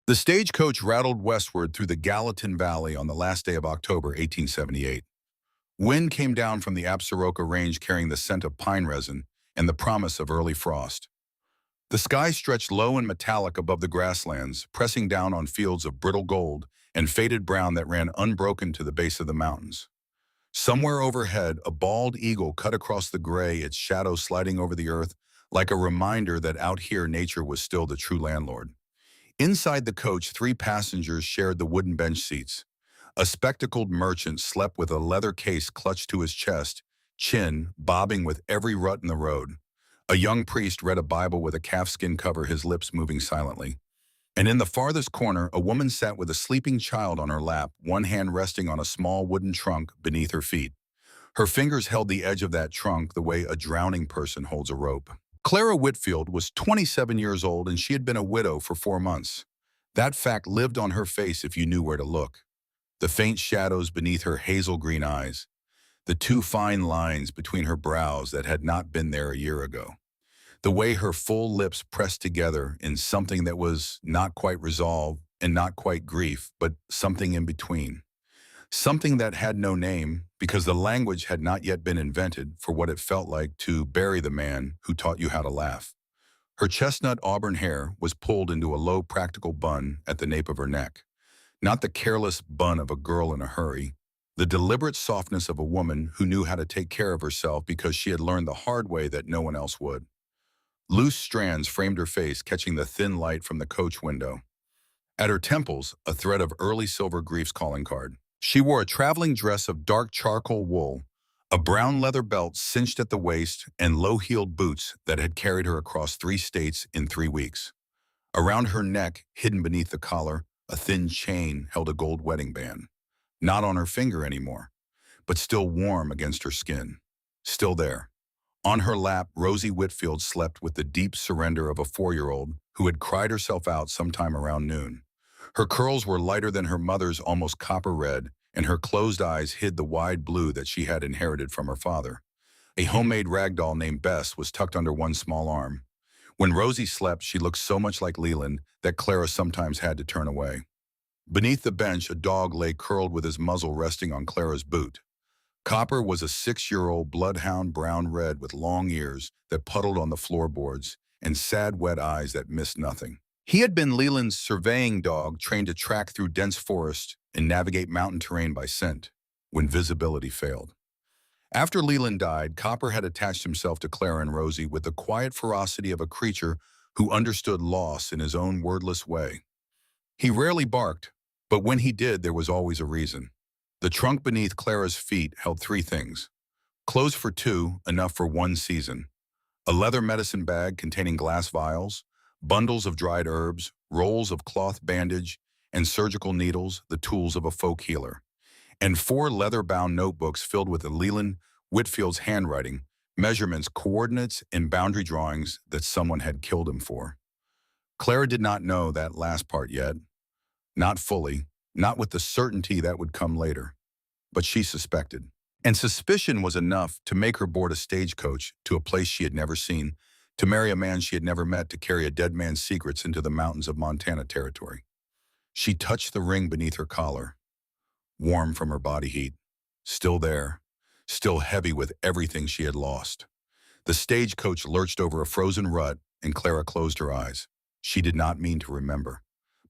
The stagecoach rattled westward through the Gallatin Valley on the last day of October 1878. Wind came down from the Absaroka Range carrying the scent of pine resin and the promise of early frost. The sky stretched low and metallic above the grasslands, pressing down on fields of brittle gold and faded brown that ran unbroken to the base of the mountains. Somewhere overhead, a bald eagle cut across the gray, its shadow sliding over the earth like a reminder that out here nature was still the true landlord. Inside the coach, three passengers shared the wooden bench seats. A spectacled merchant slept with a leather case clutched to his chest, chin bobbing with every rut in the road. A young priest read a Bible with a calfskin cover, his lips moving silently. And in the farthest corner, a woman sat with a sleeping child on her lap, one hand resting on a small wooden trunk beneath her feet. Her fingers held the edge of that trunk the way a drowning person holds a rope. Clara Whitfield was 27 years old and she had been a widow for 4 months. That fact lived on her face if you knew where to look. The faint shadows beneath her hazel-green eyes, the two fine lines between her brows that had not been there a year ago, the way her full lips pressed together in something that was not quite resolve and not quite grief, but something in between. Something that had no name because the language had not yet been invented for what it felt like to bury the man who taught you how to laugh. Her chestnut auburn hair was pulled into a low practical bun at the nape of her neck. Not the careless bun of a girl in a hurry, the deliberate softness of a woman who knew how to take care of herself because she had learned the hard way that no one else would. Loose strands framed her face, catching the thin light from the coach window. At her temples, a thread of early silver grief's calling card. She wore a traveling dress of dark charcoal wool, a brown leather belt cinched at the waist, and low-heeled boots that had carried her across 3 states in 3 weeks. Around her neck, hidden beneath the collar, a thin chain held a gold wedding band. Not on her finger anymore, but still warm against her skin. Still there. On her lap, Rosie Whitfield slept with the deep surrender of a 4-year-old who had cried herself out sometime around noon. Her curls were lighter than her mother's, almost copper red, and her closed eyes hid the wide blue that she had inherited from her father. A homemade rag doll named Bess was tucked under one small arm. When Rosie slept, she looked so much like Leland that Clara sometimes had to turn away. Beneath the bench, a dog lay curled with his muzzle resting on Clara's boot. Copper was a 6-year-old bloodhound, brown-red with long ears that puddled on the floorboards and sad, wet eyes that missed nothing. He had been Leland's surveying dog, trained to track through dense forest and navigate mountain terrain by scent when visibility failed. After Leland died, Copper had attached himself to Clara and Rosie with the quiet ferocity of a creature who understood loss in his own wordless way. He rarely barked, but when he did, there was always a reason. The trunk beneath Clara's feet held 3 things. Clothes for 2, enough for 1 season. A leather medicine bag containing glass vials, bundles of dried herbs, rolls of cloth bandage, and surgical needles, the tools of a folk healer. And 4 leather-bound notebooks filled with Leland Whitfield's handwriting, measurements, coordinates, and boundary drawings that someone had killed him for. Clara did not know that last part yet. Not fully, not with the certainty that would come later. But she suspected. And suspicion was enough to make her board a stagecoach to a place she had never seen, to marry a man she had never met, to carry a dead man's secrets into the mountains of Montana territory. She touched the ring beneath her collar, warm from her body heat, still there, still heavy with everything she had lost. The stagecoach lurched over a frozen rut, and Clara closed her eyes. She did not mean to remember.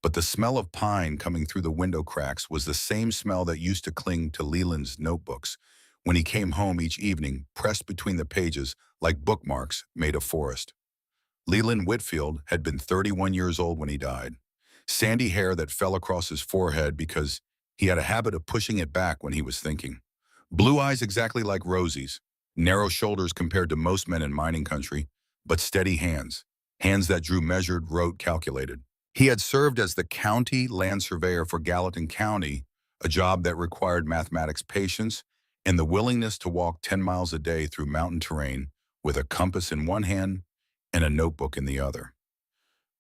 But the smell of pine coming through the window cracks was the same smell that used to cling to Leland's notebooks when he came home each evening, pressed between the pages like bookmarks made of forest. Leland Whitfield had been 31 years old when he died. Sandy hair that fell across his forehead because he had a habit of pushing it back when he was thinking. Blue eyes exactly like Rosie's, narrow shoulders compared to most men in mining country, but steady hands, hands that drew measured, wrote, calculated. He had served as the county land surveyor for Gallatin County, a job that required mathematics patience and the willingness to walk 10 miles a day through mountain terrain with a compass in one hand and a notebook in the other.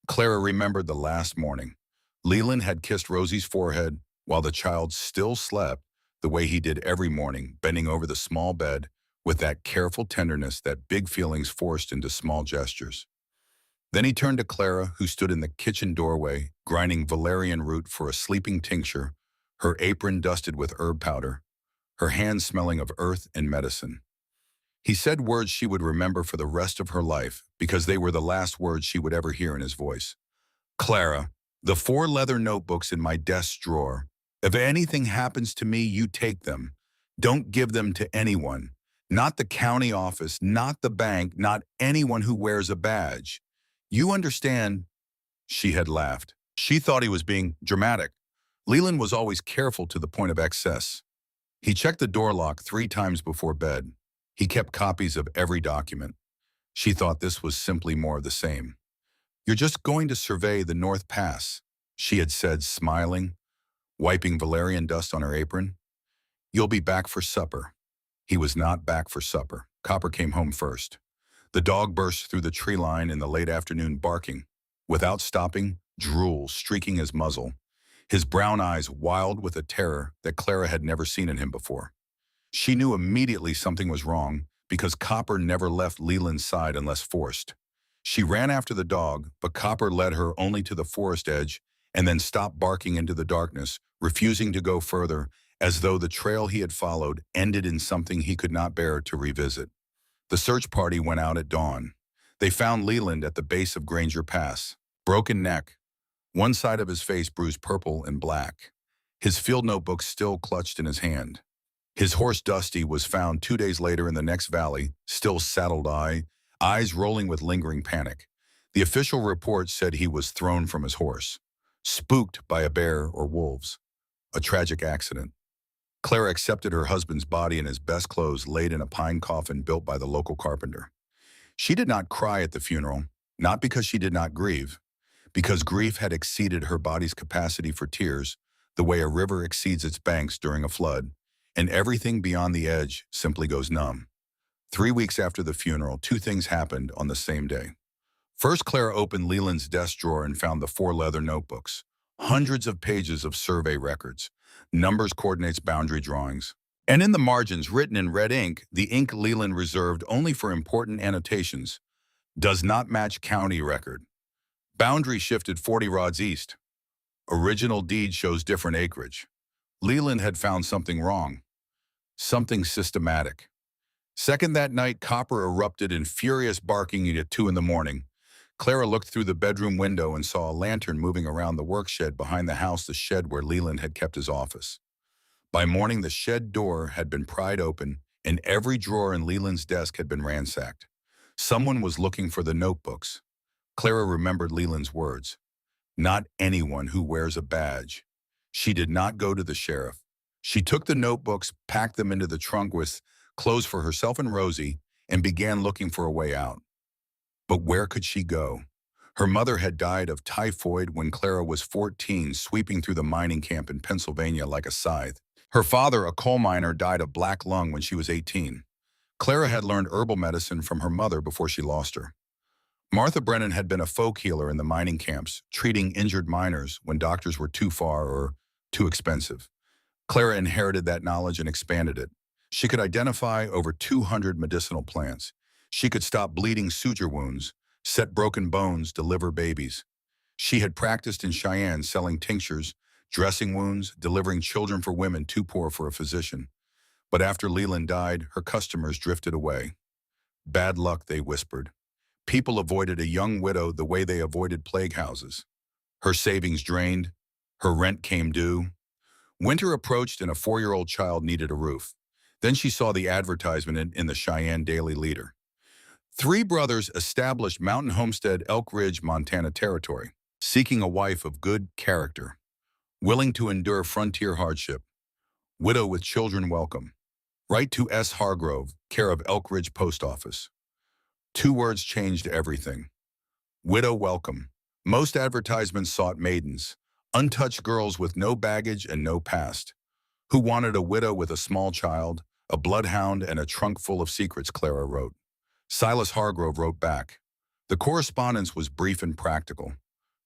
Clara remembered the last morning. Leland had kissed Rosie's forehead while the child still slept the way he did every morning, bending over the small bed with that careful tenderness that big feelings forced into small gestures. Then he turned to Clara, who stood in the kitchen doorway, grinding valerian root for a sleeping tincture, her apron dusted with herb powder, her hands smelling of earth and medicine. He said words she would remember for the rest of her life because they were the last words she would ever hear in his voice. Clara, the 4 leather notebooks in my desk drawer. If anything happens to me, you take them. Don't give them to anyone. Not the county office, not the bank, not anyone who wears a badge. You understand? She had laughed. She thought he was being dramatic. Leland was always careful to the point of excess. He checked the door lock 3 times before bed. He kept copies of every document. She thought this was simply more of the same. You're just going to survey the North Pass, she had said, smiling, wiping valerian dust on her apron. You'll be back for supper. He was not back for supper. Copper came home first. The dog burst through the tree line in the late afternoon, barking, without stopping, drool streaking his muzzle, his brown eyes wild with a terror that Clara had never seen in him before. She knew immediately something was wrong because Copper never left Leland's side unless forced. She ran after the dog, but Copper led her only to the forest edge and then stopped barking into the darkness, refusing to go further, as though the trail he had followed ended in something he could not bear to revisit. The search party went out at dawn. They found Leland at the base of Granger Pass, broken neck, one side of his face bruised purple and black, his field notebook still clutched in his hand. His horse Dusty was found 2 days later in the next valley, still saddled-eyed, eyes rolling with lingering panic. The official report said he was thrown from his horse, spooked by a bear or wolves. A tragic accident. Clara accepted her husband's body in his best clothes laid in a pine coffin built by the local carpenter. She did not cry at the funeral, not because she did not grieve, because grief had exceeded her body's capacity for tears, the way a river exceeds its banks during a flood, and everything beyond the edge simply goes numb. 3 weeks after the funeral, 2 things happened on the same day. First, Clara opened Leland's desk drawer and found the 4 leather notebooks, hundreds of pages of survey records, numbers, coordinates, boundary drawings. And in the margins, written in red ink, the ink Leland reserved only for important annotations, does not match county record. Boundary shifted 40 rods east. Original deed shows different acreage. Leland had found something wrong. Something systematic. Second, that night, Copper erupted in furious barking at 2 in the morning. Clara looked through the bedroom window and saw a lantern moving around the work shed behind the house, the shed where Leland had kept his office. By morning, the shed door had been pried open and every drawer in Leland's desk had been ransacked. Someone was looking for the notebooks. Clara remembered Leland's words. Not anyone who wears a badge. She did not go to the sheriff. She took the notebooks, packed them into the trunk with clothes for herself and Rosie, and began looking for a way out. But where could she go? Her mother had died of typhoid when Clara was 14, sweeping through the mining camp in Pennsylvania like a scythe. Her father, a coal miner, died of black lung when she was 18. Clara had learned herbal medicine from her mother before she lost her. Martha Brennan had been a folk healer in the mining camps, treating injured miners when doctors were too far or too expensive. Clara inherited that knowledge and expanded it. She could identify over 200 medicinal plants. She could stop bleeding suture wounds, set broken bones, deliver babies. She had practiced in Cheyenne selling tinctures, dressing wounds, delivering children for women too poor for a physician. But after Leland died, her customers drifted away. Bad luck, they whispered. People avoided a young widow the way they avoided plague houses. Her savings drained. Her rent came due. Winter approached and a 4-year-old child needed a roof. Then she saw the advertisement in the Cheyenne Daily Leader. 3 brothers established Mountain Homestead, Elk Ridge, Montana Territory, seeking a wife of good character, willing to endure frontier hardship. Widow with children welcome. Write to S. Hargrove, care of Elk Ridge Post Office. 2 words changed everything. Widow welcome. Most advertisements sought maidens, untouched girls with no baggage and no past. Who wanted a widow with a small child, a bloodhound, and a trunk full of secrets, Clara wrote. Silas Hargrove wrote back. The correspondence was brief and practical.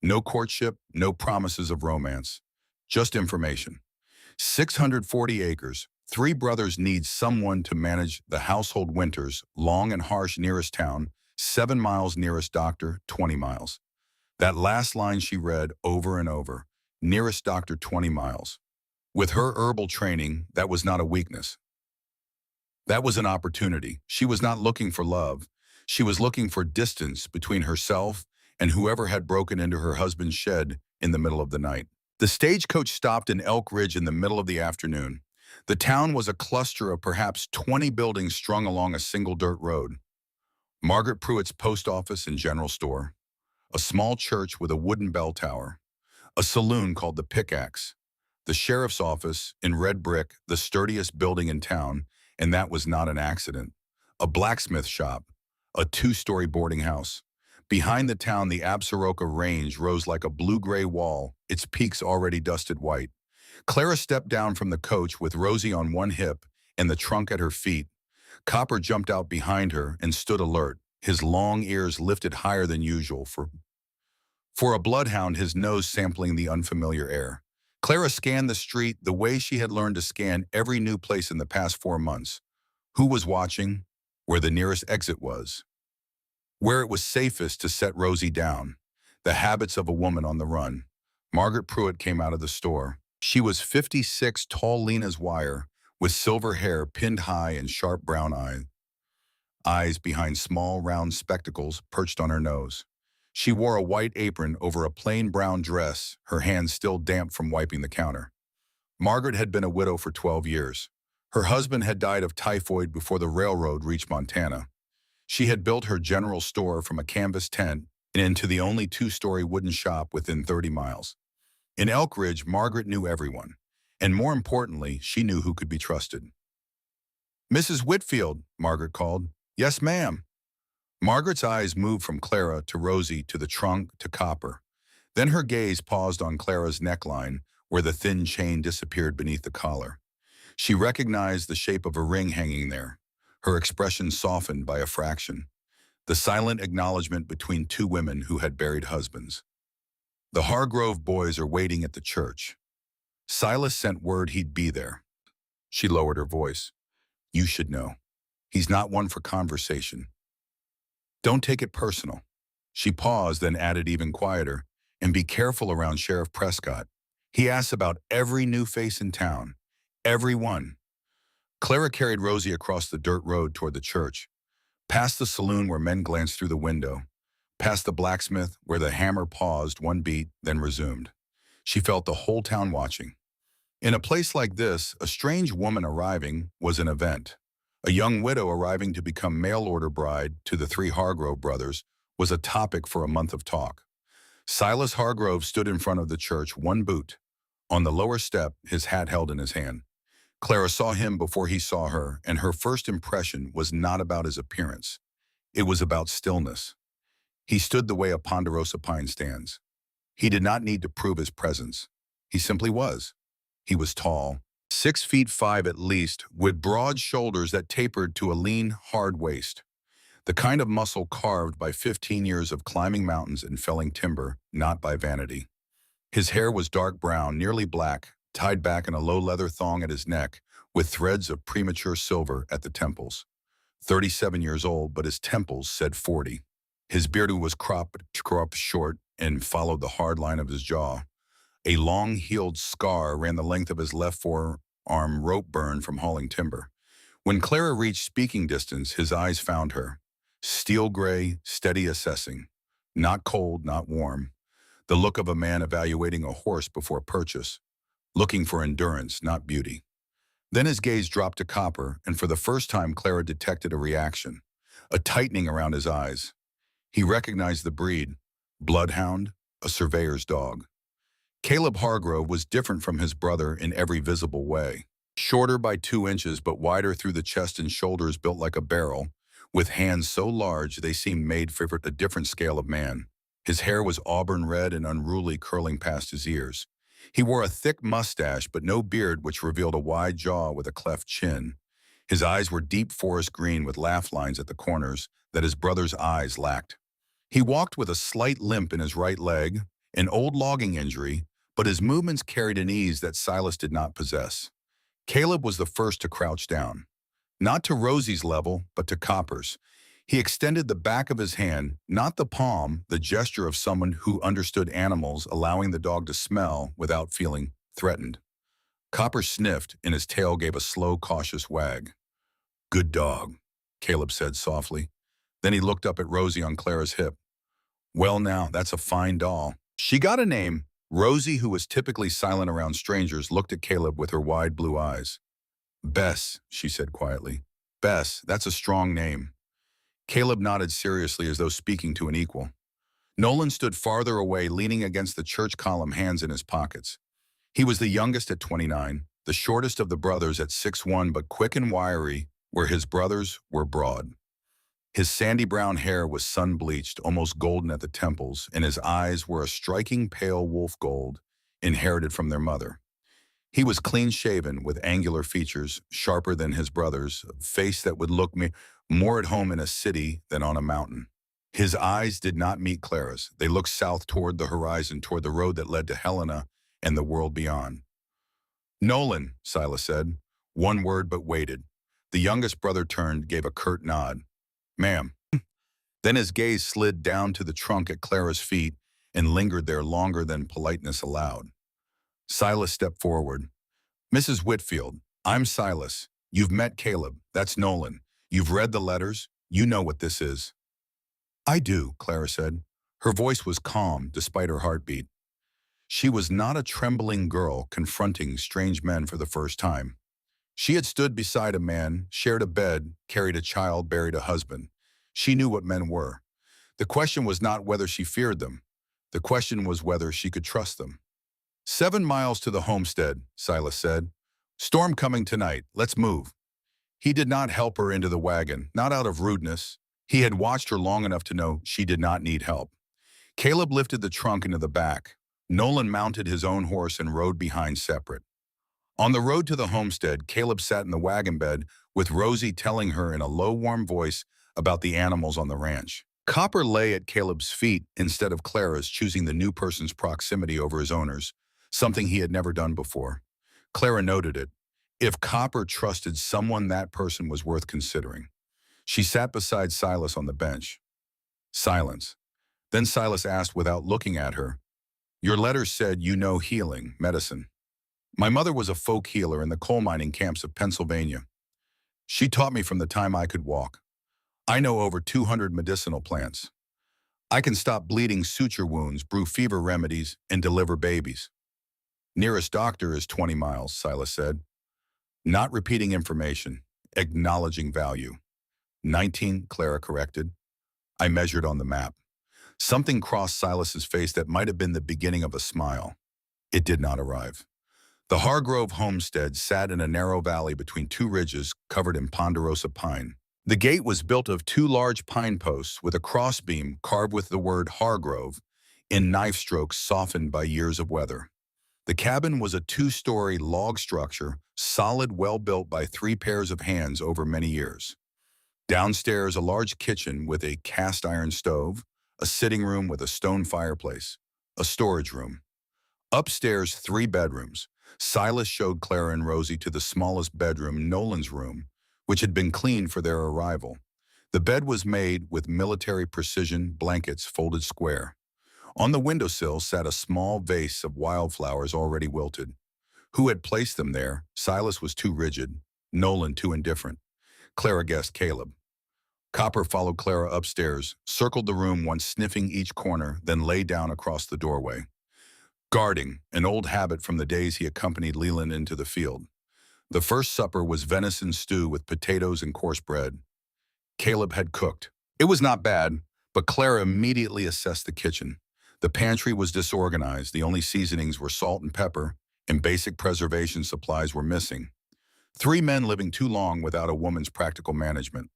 No courtship, no promises of romance. Just information. 640 acres. 3 brothers need someone to manage the household winters, long and harsh nearest town, 7 miles nearest doctor, 20 miles. That last line she read over and over, nearest doctor 20 miles. With her herbal training, that was not a weakness. That was an opportunity. She was not looking for love. She was looking for distance between herself and whoever had broken into her husband's shed in the middle of the night. The stagecoach stopped in Elk Ridge in the middle of the afternoon. The town was a cluster of perhaps 20 buildings strung along a single dirt road. Margaret Pruitt's post office and general store, a small church with a wooden bell tower, a saloon called the Pickaxe, the sheriff's office in red brick, the sturdiest building in town, and that was not an accident, a blacksmith shop, a two-story boarding house. Behind the town, the Absaroka Range rose like a blue-gray wall, its peaks already dusted white. Clara stepped down from the coach with Rosie on one hip and the trunk at her feet. Copper jumped out behind her and stood alert, his long ears lifted higher than usual for a bloodhound, his nose sampling the unfamiliar air. Clara scanned the street the way she had learned to scan every new place in the past 4 months. Who was watching? Where the nearest exit was. Where it was safest to set Rosie down. The habits of a woman on the run. Margaret Pruitt came out of the store. She was 56, tall, lean as wire, with silver hair pinned high and sharp brown eyes behind small, round spectacles perched on her nose. She wore a white apron over a plain brown dress, her hands still damp from wiping the counter. Margaret had been a widow for 12 years. Her husband had died of typhoid before the railroad reached Montana. She had built her general store from a canvas tent and into the only 2-story wooden shop within 30 miles. In Elk Ridge, Margaret knew everyone, and more importantly, she knew who could be trusted. "Mrs. Whitfield," Margaret called. "Yes, ma'am." Margaret's eyes moved from Clara to Rosie to the trunk to Copper. Then her gaze paused on Clara's neckline, where the thin chain disappeared beneath the collar. She recognized the shape of a ring hanging there, her expression softened by a fraction. The silent acknowledgement between two women who had buried husbands. "The Hargrove boys are waiting at the church. Silas sent word he'd be there." She lowered her voice. "You should know. He's not one for conversation. Don't take it personal." She paused, then added even quieter, "And be careful around Sheriff Prescott. He asks about every new face in town. Every one." Clara carried Rosie across the dirt road toward the church, past the saloon where men glanced through the window, past the blacksmith where the hammer paused one beat, then resumed. She felt the whole town watching. In a place like this, a strange woman arriving was an event. A young widow arriving to become mail-order bride to the 3 Hargrove brothers was a topic for a month of talk. Silas Hargrove stood in front of the church, one boot. On the lower step, his hat held in his hand. Clara saw him before he saw her, and her first impression was not about his appearance. It was about stillness. He stood the way a ponderosa pine stands. He did not need to prove his presence. He simply was. He was tall, 6'5" at least, with broad shoulders that tapered to a lean, hard waist. The kind of muscle carved by 15 years of climbing mountains and felling timber, not by vanity. His hair was dark brown, nearly black, tied back in a low leather thong at his neck, with threads of premature silver at the temples. 37 years old, but his temples said 40. His beard was cropped short and followed the hard line of his jaw. A long-heeled scar ran the length of his left forearm, rope burn from hauling timber. When Clara reached speaking distance, his eyes found her. Steel gray, steady assessing. Not cold, not warm. The look of a man evaluating a horse before purchase. Looking for endurance, not beauty. Then his gaze dropped to Copper, and for the first time Clara detected a reaction. A tightening around his eyes. He recognized the breed. Bloodhound, a surveyor's dog. Caleb Hargrove was different from his brother in every visible way. Shorter by 2 inches, but wider through the chest and shoulders, built like a barrel, with hands so large they seemed made for a different scale of man. His hair was auburn red and unruly, curling past his ears. He wore a thick mustache, but no beard, which revealed a wide jaw with a cleft chin. His eyes were deep forest green with laugh lines at the corners that his brother's eyes lacked. He walked with a slight limp in his right leg, an old logging injury, but his movements carried an ease that Silas did not possess. Caleb was the first to crouch down. Not to Rosie's level, but to Copper's. He extended the back of his hand, not the palm, the gesture of someone who understood animals, allowing the dog to smell without feeling threatened. Copper sniffed, and his tail gave a slow, cautious wag. "Good dog," Caleb said softly. Then he looked up at Rosie on Clara's hip. "Well now, that's a fine doll." She got a name. Rosie, who was typically silent around strangers, looked at Caleb with her wide blue eyes. "Bess," she said quietly. "Bess, that's a strong name." Caleb nodded seriously as though speaking to an equal. Nolan stood farther away, leaning against the church column, hands in his pockets. He was the youngest at 29, the shortest of the brothers at 6'1", but quick and wiry, where his brothers were broad. His sandy brown hair was sun-bleached, almost golden at the temples, and his eyes were a striking pale wolf gold, inherited from their mother. He was clean-shaven, with angular features, sharper than his brother's, a face that would look more at home in a city than on a mountain. His eyes did not meet Clara's. They looked south toward the horizon, toward the road that led to Helena and the world beyond. "Nolan," Silas said. One word, but waited. The youngest brother turned, gave a curt nod. "Ma'am." Then his gaze slid down to the trunk at Clara's feet and lingered there longer than politeness allowed. Silas stepped forward. "Mrs. Whitfield, I'm Silas. You've met Caleb. That's Nolan. You've read the letters. You know what this is." "I do," Clara said. Her voice was calm despite her heartbeat. She was not a trembling girl confronting strange men for the first time. She had stood beside a man, shared a bed, carried a child, buried a husband. She knew what men were. The question was not whether she feared them. The question was whether she could trust them. "7 miles to the homestead," Silas said. "Storm coming tonight. Let's move." He did not help her into the wagon, not out of rudeness. He had watched her long enough to know she did not need help. Caleb lifted the trunk into the back. Nolan mounted his own horse and rode behind separate. On the road to the homestead, Caleb sat in the wagon bed with Rosie telling her in a low, warm voice about the animals on the ranch. Copper lay at Caleb's feet instead of Clara's, choosing the new person's proximity over his owner's, something he had never done before. Clara noted it. If Copper trusted someone, that person was worth considering. She sat beside Silas on the bench. Silence. Then Silas asked without looking at her, "Your letter said you know healing, medicine." "My mother was a folk healer in the coal mining camps of Pennsylvania. She taught me from the time I could walk. I know over 200 medicinal plants. I can stop bleeding, suture wounds, brew fever remedies, and deliver babies." "Nearest doctor is 20 miles, Silas said. Not repeating information, acknowledging value. 19, Clara corrected. I measured on the map. Something crossed Silas's face that might have been the beginning of a smile. It did not arrive. The Hargrove homestead sat in a narrow valley between two ridges covered in ponderosa pine. The gate was built of 2 large pine posts with a crossbeam carved with the word Hargrove in knife strokes softened by years of weather. The cabin was a 2-story log structure, solid, well-built by 3 pairs of hands over many years. Downstairs, a large kitchen with a cast-iron stove, a sitting room with a stone fireplace, a storage room. Upstairs, 3 bedrooms. Silas showed Clara and Rosie to the smallest bedroom, Nolan's room, which had been cleaned for their arrival. The bed was made with military precision, blankets folded square. On the windowsill sat a small vase of wildflowers already wilted. Who had placed them there? Silas was too rigid, Nolan too indifferent. Clara guessed Caleb. Copper followed Clara upstairs, circled the room once sniffing each corner, then lay down across the doorway. Guarding, an old habit from the days he accompanied Leland into the field. The first supper was venison stew with potatoes and coarse bread. Caleb had cooked. It was not bad, but Clara immediately assessed the kitchen. The pantry was disorganized, the only seasonings were salt and pepper, and basic preservation supplies were missing. 3 men living too long without a woman's practical management.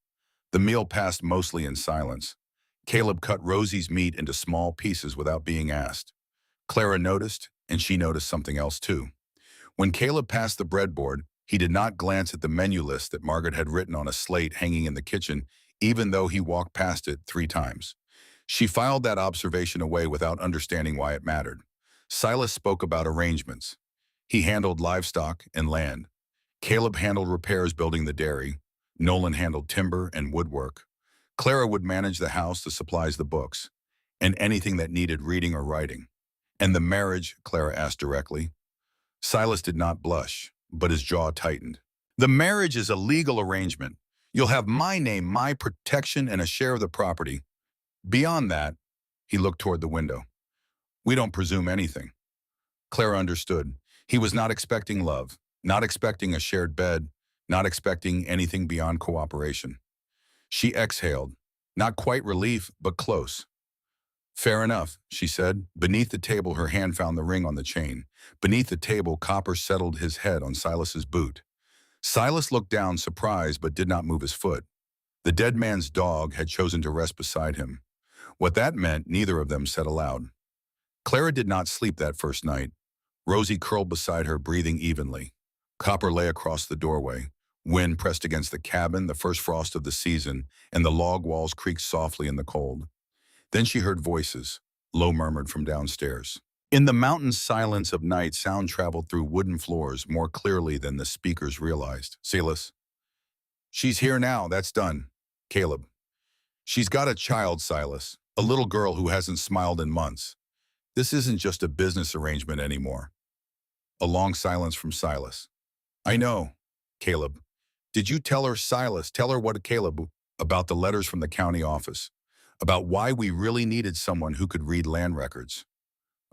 The meal passed mostly in silence. Caleb cut Rosie's meat into small pieces without being asked. Clara noticed, and she noticed something else too. When Caleb passed the breadboard, he did not glance at the menu list that Margaret had written on a slate hanging in the kitchen, even though he walked past it 3 times. She filed that observation away without understanding why it mattered. Silas spoke about arrangements. He handled livestock and land. Caleb handled repairs building the dairy. Nolan handled timber and woodwork. Clara would manage the house, the supplies, the books, and anything that needed reading or writing. And the marriage, Clara asked directly. Silas did not blush, but his jaw tightened. The marriage is a legal arrangement. You'll have my name, my protection, and a share of the property. Beyond that, he looked toward the window. We don't presume anything. Clara understood. He was not expecting love, not expecting a shared bed, not expecting anything beyond cooperation. She exhaled, not quite relief, but close. Fair enough, she said. Beneath the table, her hand found the ring on the chain. Beneath the table, Copper settled his head on Silas's boot. Silas looked down, surprised, but did not move his foot. The dead man's dog had chosen to rest beside him. What that meant, neither of them said aloud. Clara did not sleep that first night. Rosie curled beside her, breathing evenly. Copper lay across the doorway. Wind pressed against the cabin, the first frost of the season, and the log walls creaked softly in the cold. Then she heard voices, low murmured from downstairs. In the mountain silence of night, sound traveled through wooden floors more clearly than the speakers realized. Silas. She's here now, that's done. Caleb. She's got a child, Silas, a little girl who hasn't smiled in months. This isn't just a business arrangement anymore. A long silence from Silas. I know, Caleb. Did you tell her, Silas? Tell her what, Caleb, about the letters from the county office, about why we really needed someone who could read land records.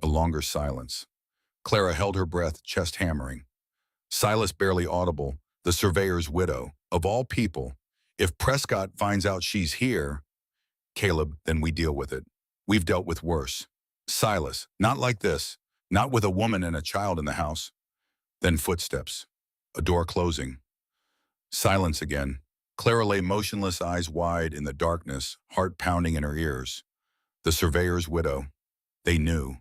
A longer silence. Clara held her breath, chest hammering. Silas barely audible, the surveyor's widow. Of all people, if Prescott finds out she's here, Caleb, then we deal with it. We've dealt with worse. Silas, not like this, not with a woman and a child in the house. Then footsteps, a door closing. Silence again. Clara lay motionless, eyes wide in the darkness, heart pounding in her ears. The surveyor's widow. They knew.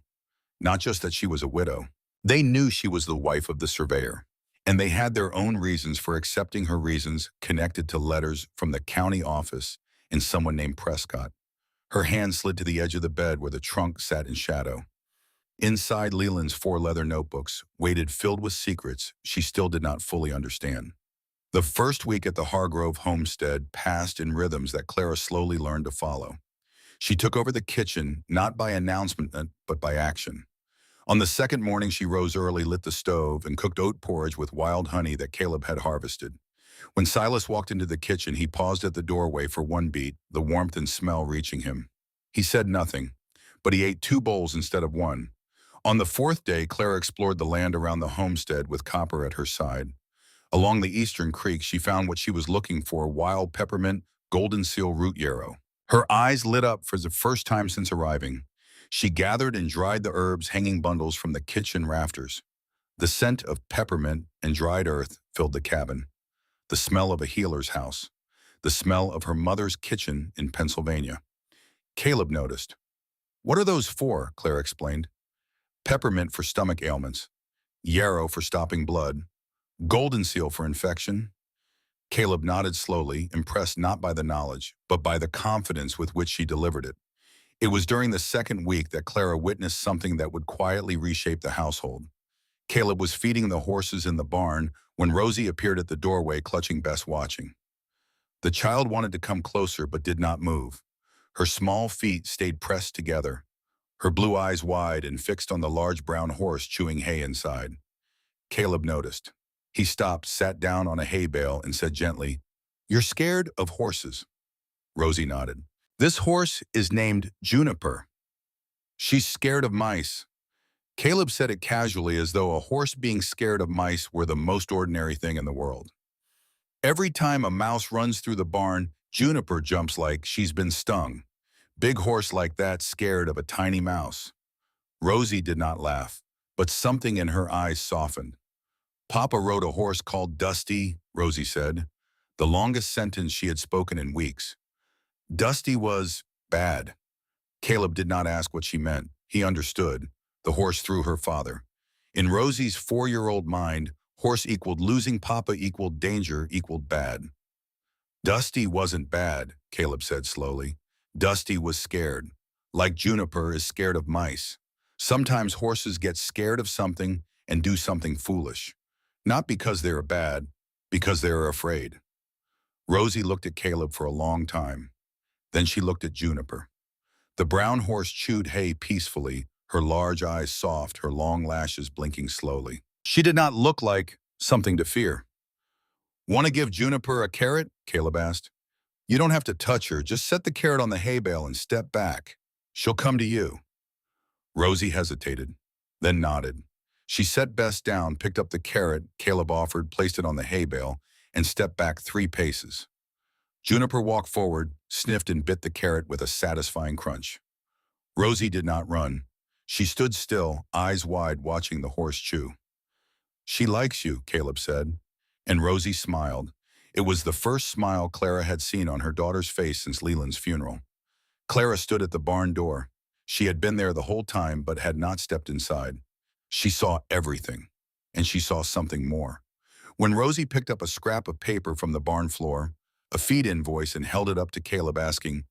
Not just that she was a widow. They knew she was the wife of the surveyor. And they had their own reasons for accepting her reasons connected to letters from the county office and someone named Prescott. Her hand slid to the edge of the bed where the trunk sat in shadow. Inside, Leland's 4 leather notebooks waited, filled with secrets she still did not fully understand. The first week at the Hargrove homestead passed in rhythms that Clara slowly learned to follow. She took over the kitchen, not by announcement, but by action. On the second morning, she rose early, lit the stove, and cooked oat porridge with wild honey that Caleb had harvested. When Silas walked into the kitchen, he paused at the doorway for one beat, the warmth and smell reaching him. He said nothing, but he ate 2 bowls instead of 1. On the 4th day, Clara explored the land around the homestead with Copper at her side. Along the eastern creek, she found what she was looking for, wild peppermint, golden seal root yarrow. Her eyes lit up for the first time since arriving. She gathered and dried the herbs, hanging bundles from the kitchen rafters. The scent of peppermint and dried earth filled the cabin. The smell of a healer's house. The smell of her mother's kitchen in Pennsylvania. Caleb noticed. What are those for? Clara explained. Peppermint for stomach ailments. Yarrow for stopping blood. Golden seal for infection. Caleb nodded slowly, impressed not by the knowledge, but by the confidence with which she delivered it. It was during the second week that Clara witnessed something that would quietly reshape the household. Caleb was feeding the horses in the barn when Rosie appeared at the doorway, clutching Bess, watching. The child wanted to come closer but did not move. Her small feet stayed pressed together, her blue eyes wide and fixed on the large brown horse chewing hay inside. Caleb noticed. He stopped, sat down on a hay bale, and said gently, "You're scared of horses." Rosie nodded. "This horse is named Juniper. She's scared of mice." Caleb said it casually, as though a horse being scared of mice were the most ordinary thing in the world. Every time a mouse runs through the barn, Juniper jumps like she's been stung. Big horse like that scared of a tiny mouse. Rosie did not laugh, but something in her eyes softened. "Papa rode a horse called Dusty," Rosie said, the longest sentence she had spoken in weeks. Dusty was bad. Caleb did not ask what she meant. He understood. The horse threw her father. In Rosie's 4-year-old mind, horse equaled losing, papa equaled danger, equaled bad. Dusty wasn't bad, Caleb said slowly. Dusty was scared, like Juniper is scared of mice. Sometimes horses get scared of something and do something foolish. Not because they're bad, because they're afraid. Rosie looked at Caleb for a long time. Then she looked at Juniper. The brown horse chewed hay peacefully, her large eyes soft, her long lashes blinking slowly. She did not look like something to fear. "Want to give Juniper a carrot?" Caleb asked. "You don't have to touch her. Just set the carrot on the hay bale and step back. She'll come to you." Rosie hesitated, then nodded. She set Bess down, picked up the carrot Caleb offered, placed it on the hay bale, and stepped back 3 paces. Juniper walked forward, sniffed and bit the carrot with a satisfying crunch. Rosie did not run. She stood still, eyes wide, watching the horse chew. "She likes you," Caleb said, and Rosie smiled. It was the first smile Clara had seen on her daughter's face since Leland's funeral. Clara stood at the barn door. She had been there the whole time but had not stepped inside. She saw everything, and she saw something more. When Rosie picked up a scrap of paper from the barn floor, a feed invoice, and held it up to Caleb, asking,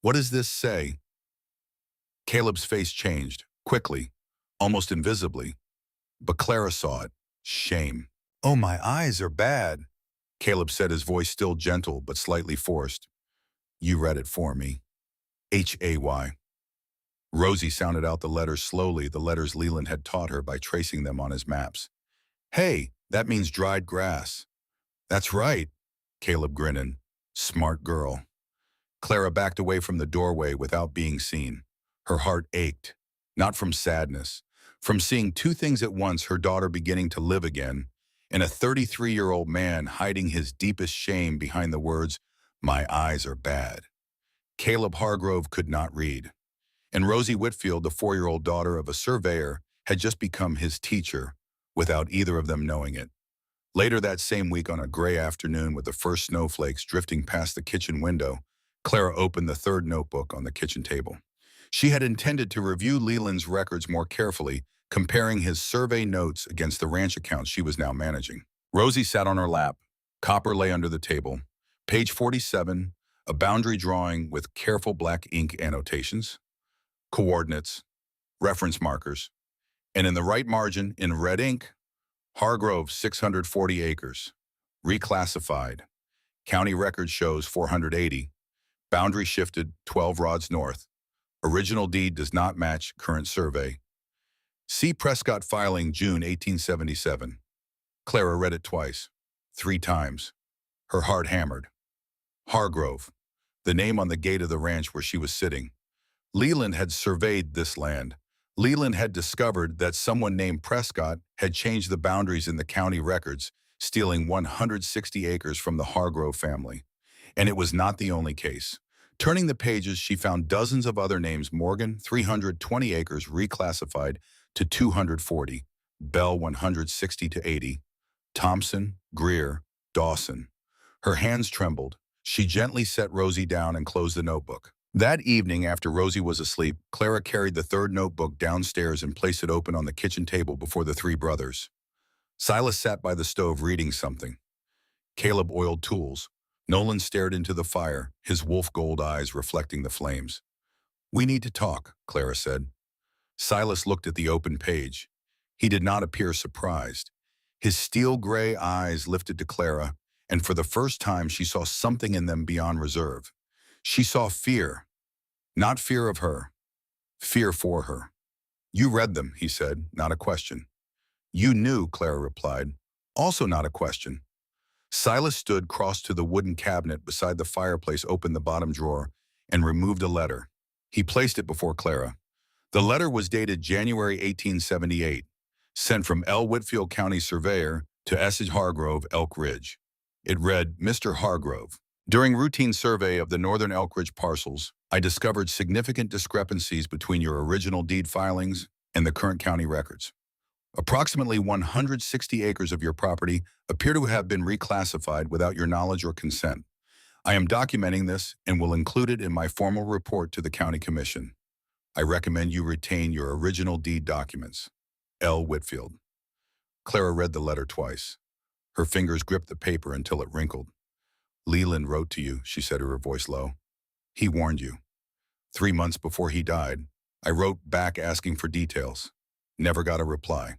"What does this say?" Caleb's face changed, quickly, almost invisibly, but Clara saw it. Shame. "Oh, my eyes are bad," Caleb said, his voice still gentle but slightly forced. "You read it for me. Hay." Rosie sounded out the letters slowly, the letters Leland had taught her by tracing them on his maps. "Hey, that means dried grass." "That's right," Caleb grinned. "Smart girl." Clara backed away from the doorway without being seen. Her heart ached, not from sadness, from seeing 2 things at once: her daughter beginning to live again, and a 33-year-old man hiding his deepest shame behind the words, "My eyes are bad." Caleb Hargrove could not read, and Rosie Whitfield, the 4-year-old daughter of a surveyor, had just become his teacher, without either of them knowing it. Later that same week, on a gray afternoon with the first snowflakes drifting past the kitchen window, Clara opened the 3rd notebook on the kitchen table. She had intended to review Leland's records more carefully, comparing his survey notes against the ranch accounts she was now managing. Rosie sat on her lap. Copper lay under the table. Page 47, a boundary drawing with careful black ink annotations, coordinates, reference markers, and in the right margin, in red ink, Hargrove, 640 acres. Reclassified. County record shows 480. Boundary shifted 12 rods north. Original deed does not match current survey. See Prescott filing June 1877. Clara read it twice, 3 times. Her heart hammered. Hargrove, the name on the gate of the ranch where she was sitting. Leland had surveyed this land. Leland had discovered that someone named Prescott had changed the boundaries in the county records, stealing 160 acres from the Hargrove family. And it was not the only case. Turning the pages, she found dozens of other names: Morgan, 320 acres, reclassified to 240, Bell, 160 to 80, Thompson, Greer, Dawson. Her hands trembled. She gently set Rosie down and closed the notebook. That evening, after Rosie was asleep, Clara carried the 3rd notebook downstairs and placed it open on the kitchen table before the 3 brothers. Silas sat by the stove reading something. Caleb oiled tools. Nolan stared into the fire, his wolf gold eyes reflecting the flames. "We need to talk," Clara said. Silas looked at the open page. He did not appear surprised. His steel gray eyes lifted to Clara, and for the first time she saw something in them beyond reserve. She saw fear. Not fear of her. Fear for her. "You read them," he said, not a question. "You knew," Clara replied, also not a question. Silas stood, crossed to the wooden cabinet beside the fireplace, opened the bottom drawer, and removed a letter. He placed it before Clara. The letter was dated January 1878, sent from L. Whitfield County Surveyor to S. Hargrove, Elk Ridge. It read, "Mr. Hargrove, during routine survey of the northern Elk Ridge parcels, I discovered significant discrepancies between your original deed filings and the current county records. Approximately 160 acres of your property appear to have been reclassified without your knowledge or consent. I am documenting this and will include it in my formal report to the County Commission. I recommend you retain your original deed documents. L. Whitfield." Clara read the letter twice. Her fingers gripped the paper until it wrinkled. "Leland wrote to you," she said, her voice low. "He warned you. 3 months before he died, I wrote back asking for details. Never got a reply."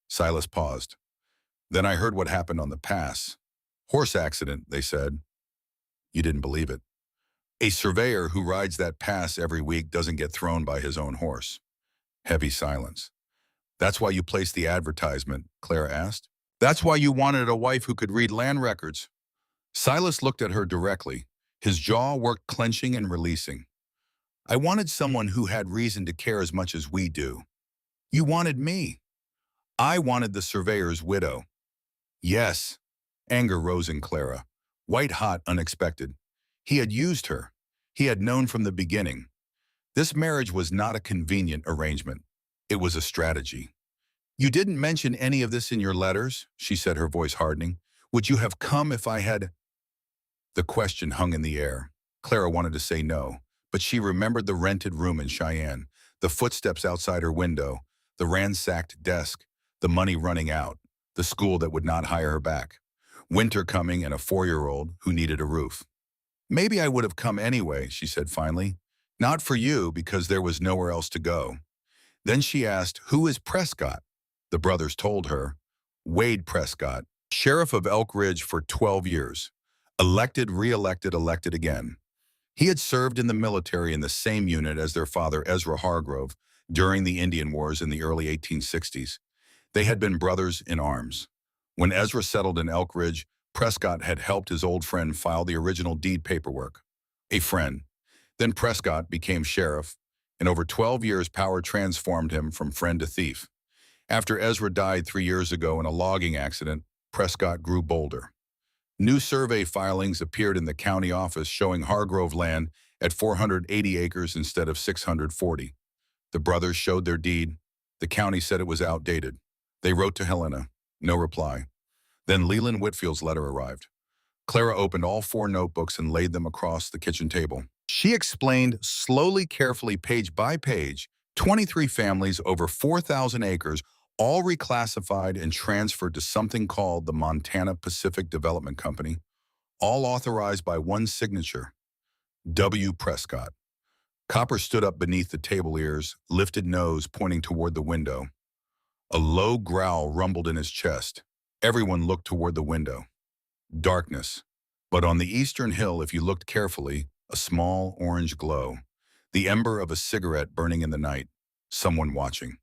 Silas paused. "Then I heard what happened on the pass. Horse accident, they said." "You didn't believe it." A surveyor who rides that pass every week doesn't get thrown by his own horse. Heavy silence. That's why you placed the advertisement, Clara asked. That's why you wanted a wife who could read land records. Silas looked at her directly. His jaw worked clenching and releasing. I wanted someone who had reason to care as much as we do. You wanted me. I wanted the surveyor's widow. Yes. Anger rose in Clara. White hot, unexpected. He had used her. He had known from the beginning. This marriage was not a convenient arrangement. It was a strategy. You didn't mention any of this in your letters, she said, her voice hardening. Would you have come if I had? The question hung in the air. Clara wanted to say no, but she remembered the rented room in Cheyenne, the footsteps outside her window, the ransacked desk, the money running out, the school that would not hire her back, winter coming and a 4-year-old who needed a roof. Maybe I would have come anyway, she said finally. Not for you, because there was nowhere else to go. Then she asked, who is Prescott? The brothers told her. Wade Prescott, sheriff of Elk Ridge for 12 years. Elected, re-elected, elected again. He had served in the military in the same unit as their father Ezra Hargrove during the Indian Wars in the early 1860s. They had been brothers in arms. When Ezra settled in Elk Ridge, Prescott had helped his old friend file the original deed paperwork. A friend. Then Prescott became sheriff, and over 12 years power transformed him from friend to thief. After Ezra died 3 years ago in a logging accident, Prescott grew bolder. New survey filings appeared in the county office showing Hargrove land at 480 acres instead of 640. The brothers showed their deed. The county said it was outdated. They wrote to Helena. No reply. Then Leland Whitfield's letter arrived. Clara opened all 4 notebooks and laid them across the kitchen table. She explained slowly, carefully, page by page, 23 families over 4,000 acres, all reclassified and transferred to something called the Montana Pacific Development Company, all authorized by one signature, W. Prescott. Copper stood up beneath the table ears, lifted nose pointing toward the window. A low growl rumbled in his chest. Everyone looked toward the window. Darkness. But on the eastern hill, if you looked carefully, a small orange glow. The ember of a cigarette burning in the night. Someone watching.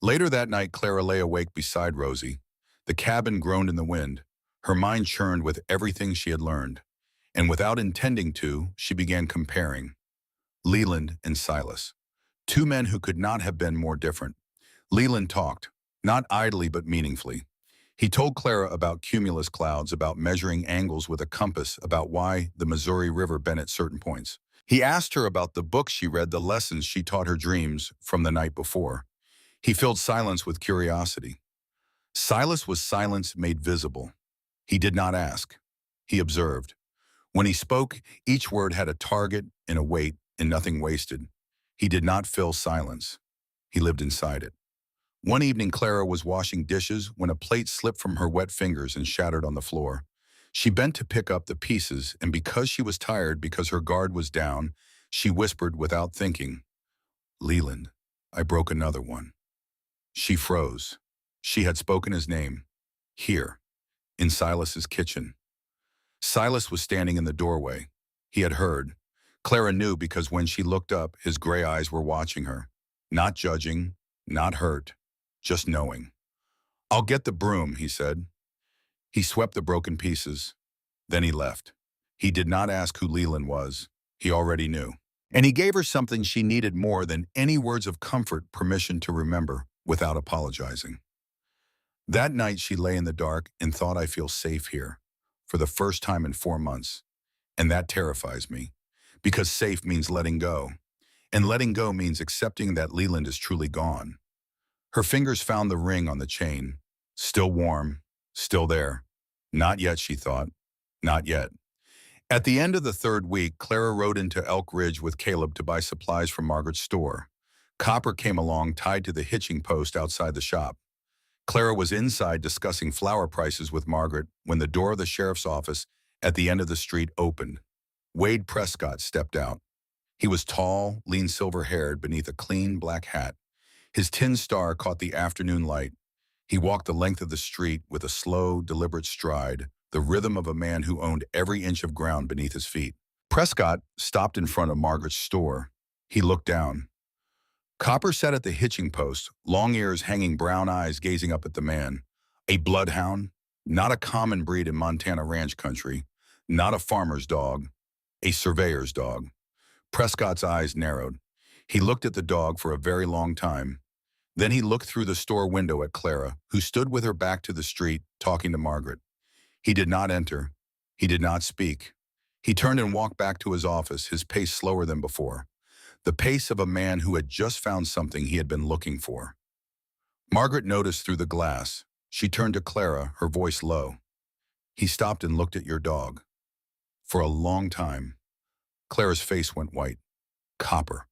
Later that night, Clara lay awake beside Rosie. The cabin groaned in the wind. Her mind churned with everything she had learned. And without intending to, she began comparing. Leland and Silas. 2 men who could not have been more different. Leland talked, not idly but meaningfully. He told Clara about cumulus clouds, about measuring angles with a compass, about why the Missouri River bent at certain points. He asked her about the books she read, the lessons she taught her dreams from the night before. He filled silence with curiosity. Silas was silence made visible. He did not ask. He observed. When he spoke, each word had a target and a weight and nothing wasted. He did not fill silence. He lived inside it. One evening, Clara was washing dishes when a plate slipped from her wet fingers and shattered on the floor. She bent to pick up the pieces, and because she was tired, because her guard was down, she whispered without thinking, Leland, I broke another one. She froze. She had spoken his name. Here, in Silas's kitchen. Silas was standing in the doorway. He had heard. Clara knew because when she looked up, his gray eyes were watching her. Not judging, not hurt, just knowing. I'll get the broom, he said. He swept the broken pieces. Then he left. He did not ask who Leland was. He already knew. And he gave her something she needed more than any words of comfort, permission to remember without apologizing. That night she lay in the dark and thought, I feel safe here for the first time in 4 months. And that terrifies me because safe means letting go. And letting go means accepting that Leland is truly gone. Her fingers found the ring on the chain. Still warm, still there. Not yet, she thought. Not yet. At the end of the 3rd week, Clara rode into Elk Ridge with Caleb to buy supplies from Margaret's store. Copper came along tied to the hitching post outside the shop. Clara was inside discussing flower prices with Margaret when the door of the sheriff's office at the end of the street opened. Wade Prescott stepped out. He was tall, lean, silver-haired beneath a clean black hat. His tin star caught the afternoon light. He walked the length of the street with a slow, deliberate stride, the rhythm of a man who owned every inch of ground beneath his feet. Prescott stopped in front of Margaret's store. He looked down. Copper sat at the hitching post, long ears hanging, brown eyes gazing up at the man. A bloodhound, not a common breed in Montana ranch country, not a farmer's dog, a surveyor's dog. Prescott's eyes narrowed. He looked at the dog for a very long time. Then he looked through the store window at Clara, who stood with her back to the street, talking to Margaret. He did not enter. He did not speak. He turned and walked back to his office, his pace slower than before. The pace of a man who had just found something he had been looking for. Margaret noticed through the glass. She turned to Clara, her voice low. He stopped and looked at your dog. For a long time. Clara's face went white. Copper.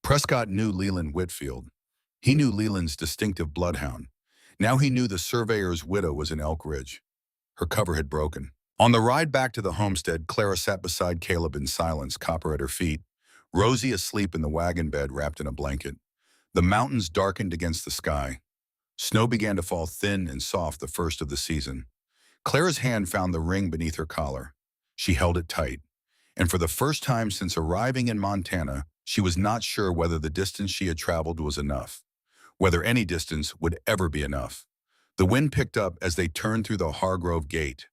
Prescott knew Leland Whitfield. He knew Leland's distinctive bloodhound. Now he knew the surveyor's widow was in Elk Ridge. Her cover had broken. On the ride back to the homestead, Clara sat beside Caleb in silence, Copper at her feet. Rosie asleep in the wagon bed wrapped in a blanket. The mountains darkened against the sky. Snow began to fall thin and soft, the first of the season. Clara's hand found the ring beneath her collar. She held it tight. And for the first time since arriving in Montana, she was not sure whether the distance she had traveled was enough, whether any distance would ever be enough. The wind picked up as they turned through the Hargrove gate.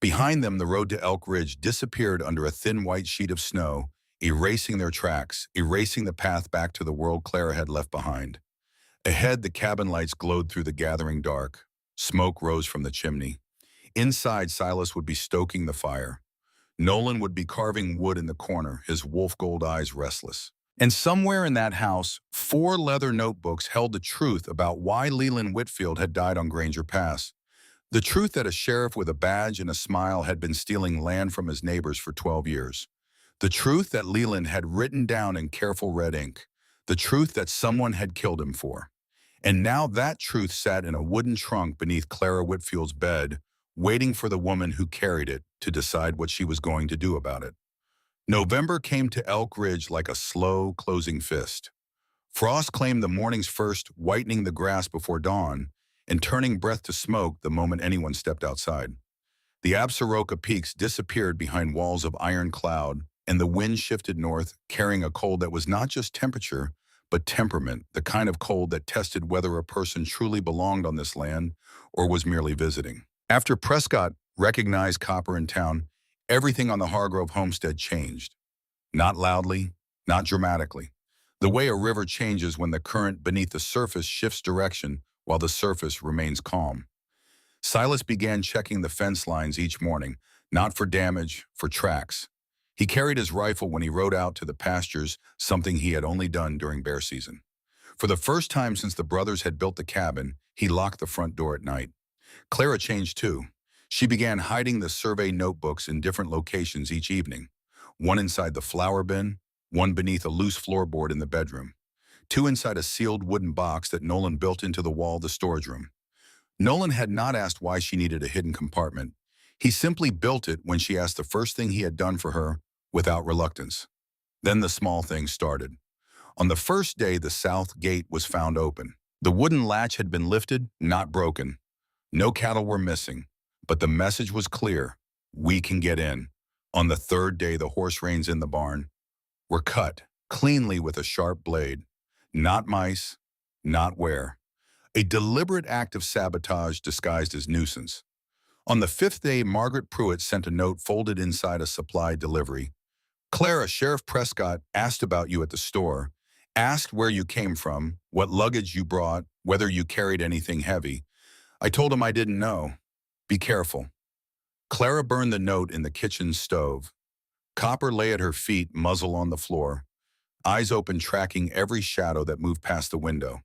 Behind them, the road to Elk Ridge disappeared under a thin white sheet of snow, erasing their tracks, erasing the path back to the world Clara had left behind. Ahead, the cabin lights glowed through the gathering dark. Smoke rose from the chimney. Inside, Silas would be stoking the fire. Nolan would be carving wood in the corner, his wolf gold eyes restless. And somewhere in that house, 4 leather notebooks held the truth about why Leland Whitfield had died on Granger Pass. The truth that a sheriff with a badge and a smile had been stealing land from his neighbors for 12 years. The truth that Leland had written down in careful red ink. The truth that someone had killed him for. And now that truth sat in a wooden trunk beneath Clara Whitfield's bed, waiting for the woman who carried it to decide what she was going to do about it. November came to Elk Ridge like a slow, closing fist. Frost claimed the morning's first, whitening the grass before dawn and turning breath to smoke the moment anyone stepped outside. The Absaroka peaks disappeared behind walls of iron cloud, and the wind shifted north, carrying a cold that was not just temperature, but temperament, the kind of cold that tested whether a person truly belonged on this land or was merely visiting. After Prescott recognized Copper in town, everything on the Hargrove homestead changed. Not loudly, not dramatically. The way a river changes when the current beneath the surface shifts direction while the surface remains calm. Silas began checking the fence lines each morning, not for damage, for tracks. He carried his rifle when he rode out to the pastures, something he had only done during bear season. For the first time since the brothers had built the cabin, he locked the front door at night. Clara changed too. She began hiding the survey notebooks in different locations each evening. One inside the flour bin, one beneath a loose floorboard in the bedroom, 2 inside a sealed wooden box that Nolan built into the wall of the storage room. Nolan had not asked why she needed a hidden compartment. He simply built it when she asked the first thing he had done for her, without reluctance. Then the small things started. On the first day, the south gate was found open. The wooden latch had been lifted, not broken. No cattle were missing, but the message was clear. We can get in. On the 3rd day, the horse reins in the barn were cut cleanly with a sharp blade. Not mice, not wear. A deliberate act of sabotage disguised as nuisance. On the 5th day, Margaret Pruitt sent a note folded inside a supply delivery. Clara, Sheriff Prescott asked about you at the store, asked where you came from, what luggage you brought, whether you carried anything heavy. I told him I didn't know. Be careful. Clara burned the note in the kitchen stove. Copper lay at her feet, muzzle on the floor, eyes open, tracking every shadow that moved past the window.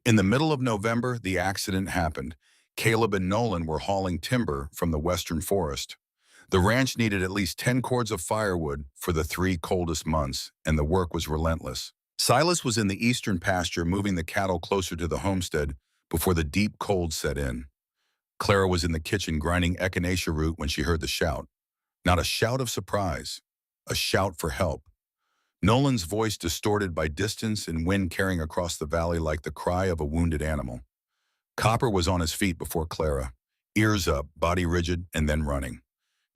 In the middle of November, the accident happened. Caleb and Nolan were hauling timber from the western forest. The ranch needed at least 10 cords of firewood for the 3 coldest months, and the work was relentless. Silas was in the eastern pasture, moving the cattle closer to the homestead before the deep cold set in. Clara was in the kitchen grinding echinacea root when she heard the shout. Not a shout of surprise, a shout for help. Nolan's voice distorted by distance and wind carrying across the valley like the cry of a wounded animal. Copper was on his feet before Clara, ears up, body rigid, and then running.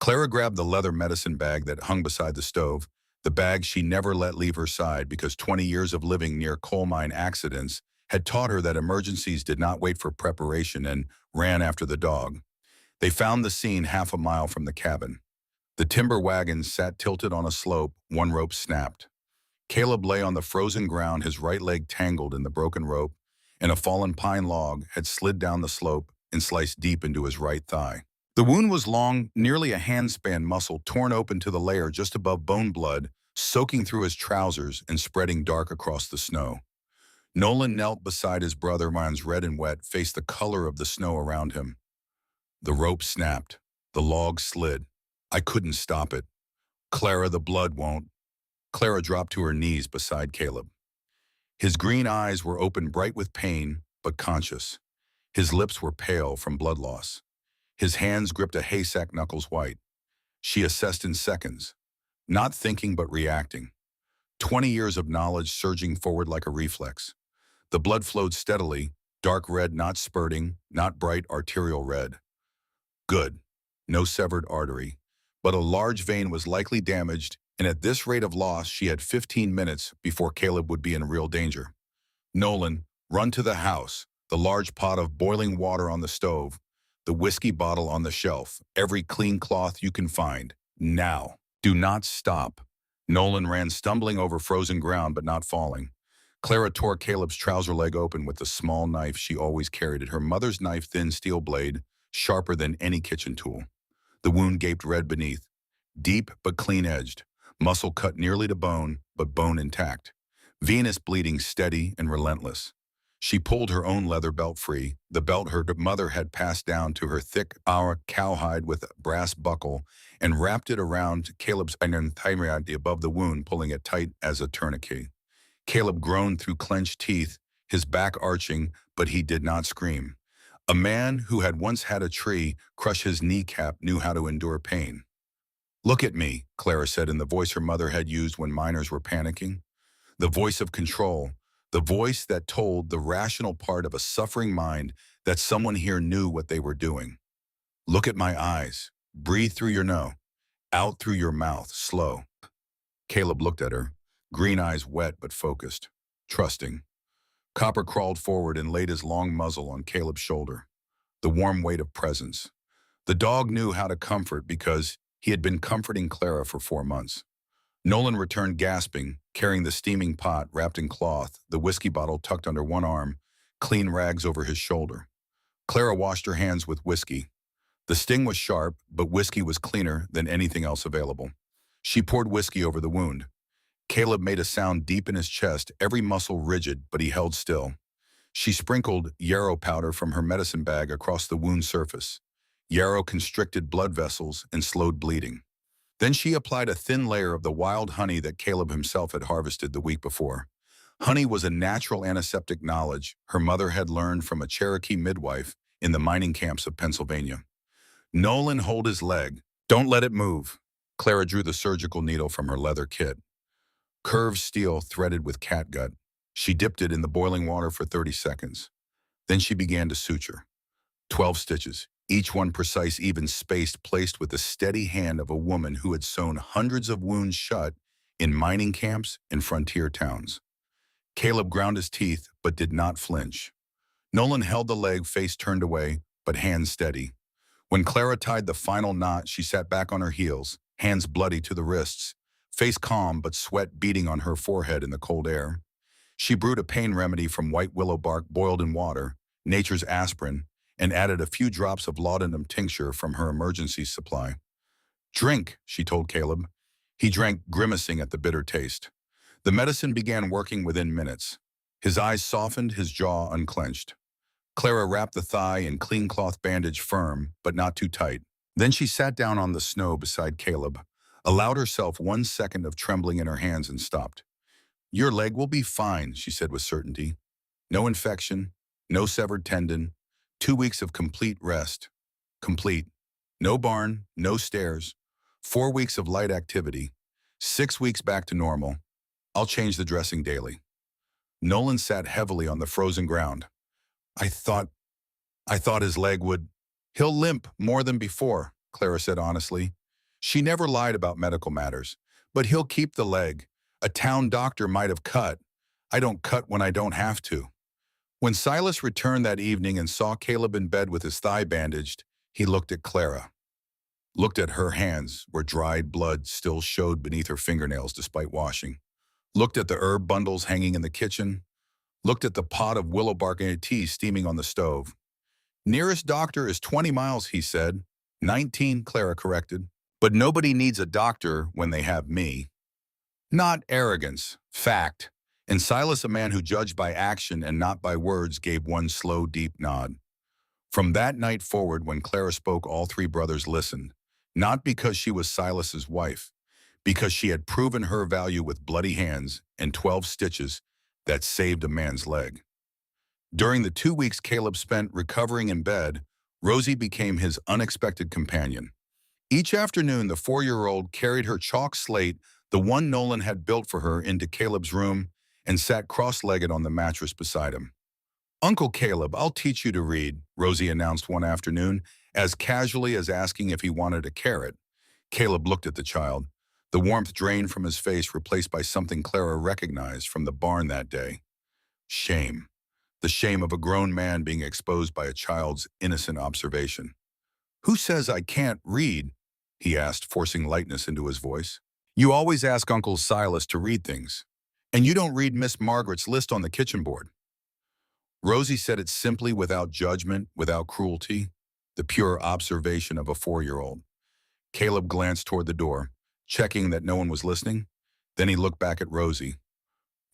Clara grabbed the leather medicine bag that hung beside the stove, the bag she never let leave her side because 20 years of living near coal mine accidents had taught her that emergencies did not wait for preparation, and ran after the dog. They found the scene half a mile from the cabin. The timber wagon sat tilted on a slope, one rope snapped. Caleb lay on the frozen ground, his right leg tangled in the broken rope, and a fallen pine log had slid down the slope and sliced deep into his right thigh. The wound was long, nearly a handspan muscle torn open to the layer just above bone, blood soaking through his trousers and spreading dark across the snow. Nolan knelt beside his brother, hands red and wet, face the color of the snow around him. The rope snapped. The log slid. I couldn't stop it. Clara, the blood won't. Clara dropped to her knees beside Caleb. His green eyes were open, bright with pain, but conscious. His lips were pale from blood loss. His hands gripped a haystack, knuckles white. She assessed in seconds, not thinking but reacting. 20 years of knowledge surging forward like a reflex. The blood flowed steadily, dark red, not spurting, not bright arterial red. Good. No severed artery. But a large vein was likely damaged, and at this rate of loss, she had 15 minutes before Caleb would be in real danger. Nolan, run to the house. The large pot of boiling water on the stove. The whiskey bottle on the shelf. Every clean cloth you can find. Now. Do not stop. Nolan ran, stumbling over frozen ground but not falling. Clara tore Caleb's trouser leg open with the small knife she always carried. Her mother's knife, thin steel blade, sharper than any kitchen tool. The wound gaped red beneath, deep but clean-edged, muscle cut nearly to bone, but bone intact. Venous bleeding steady and relentless. She pulled her own leather belt free, the belt her mother had passed down to her, thick cowhide with a brass buckle, and wrapped it around Caleb's iron thigh above the wound, pulling it tight as a tourniquet. Caleb groaned through clenched teeth, his back arching, but he did not scream. A man who had once had a tree crush his kneecap knew how to endure pain. Look at me, Clara said in the voice her mother had used when miners were panicking. The voice of control, the voice that told the rational part of a suffering mind that someone here knew what they were doing. Look at my eyes. Breathe through your nose, out through your mouth, slow. Caleb looked at her, green eyes wet but focused, trusting. Copper crawled forward and laid his long muzzle on Caleb's shoulder, the warm weight of presence. The dog knew how to comfort because he had been comforting Clara for 4 months. Nolan returned gasping, carrying the steaming pot wrapped in cloth, the whiskey bottle tucked under one arm, clean rags over his shoulder. Clara washed her hands with whiskey. The sting was sharp, but whiskey was cleaner than anything else available. She poured whiskey over the wound. Caleb made a sound deep in his chest, every muscle rigid, but he held still. She sprinkled yarrow powder from her medicine bag across the wound surface. Yarrow constricted blood vessels and slowed bleeding. Then she applied a thin layer of the wild honey that Caleb himself had harvested the week before. Honey was a natural antiseptic knowledge her mother had learned from a Cherokee midwife in the mining camps of Pennsylvania. Nolan, hold his leg. Don't let it move. Clara drew the surgical needle from her leather kit. Curved steel threaded with catgut. She dipped it in the boiling water for 30 seconds. Then she began to suture. 12 stitches, each one precise, even spaced, placed with the steady hand of a woman who had sewn hundreds of wounds shut in mining camps and frontier towns. Caleb ground his teeth, but did not flinch. Nolan held the leg, face turned away, but hands steady. When Clara tied the final knot, she sat back on her heels, hands bloody to the wrists, face calm but sweat beading on her forehead in the cold air. She brewed a pain remedy from white willow bark boiled in water, nature's aspirin, and added a few drops of laudanum tincture from her emergency supply. Drink, she told Caleb. He drank, grimacing at the bitter taste. The medicine began working within minutes. His eyes softened, his jaw unclenched. Clara wrapped the thigh in clean cloth bandage firm, but not too tight. Then she sat down on the snow beside Caleb, allowed herself 1 second of trembling in her hands and stopped. Your leg will be fine, she said with certainty. No infection, no severed tendon, 2 weeks of complete rest. Complete. No barn, no stairs, 4 weeks of light activity, 6 weeks back to normal. I'll change the dressing daily. Nolan sat heavily on the frozen ground. I thought his leg would... He'll limp more than before, Clara said honestly. She never lied about medical matters. But he'll keep the leg. A town doctor might have cut. I don't cut when I don't have to. When Silas returned that evening and saw Caleb in bed with his thigh bandaged, he looked at Clara. Looked at her hands, where dried blood still showed beneath her fingernails despite washing. Looked at the herb bundles hanging in the kitchen. Looked at the pot of willow bark tea steaming on the stove. Nearest doctor is 20 miles, he said. 19, Clara corrected. But nobody needs a doctor when they have me. Not arrogance, fact. And Silas, a man who judged by action and not by words, gave one slow, deep nod. From that night forward, when Clara spoke, all three brothers listened, not because she was Silas's wife, because she had proven her value with bloody hands and 12 stitches that saved a man's leg. During the 2 weeks Caleb spent recovering in bed, Rosie became his unexpected companion. Each afternoon, the 4-year-old carried her chalk slate, the one Nolan had built for her, into Caleb's room and sat cross-legged on the mattress beside him. "Uncle Caleb, I'll teach you to read," Rosie announced one afternoon, as casually as asking if he wanted a carrot. Caleb looked at the child, the warmth drained from his face, replaced by something Clara recognized from the barn that day. Shame. The shame of a grown man being exposed by a child's innocent observation. "Who says I can't read?" he asked, forcing lightness into his voice. "You always ask Uncle Silas to read things, and you don't read Miss Margaret's list on the kitchen board." Rosie said it simply, without judgment, without cruelty, the pure observation of a 4-year-old. Caleb glanced toward the door, checking that no one was listening. Then he looked back at Rosie.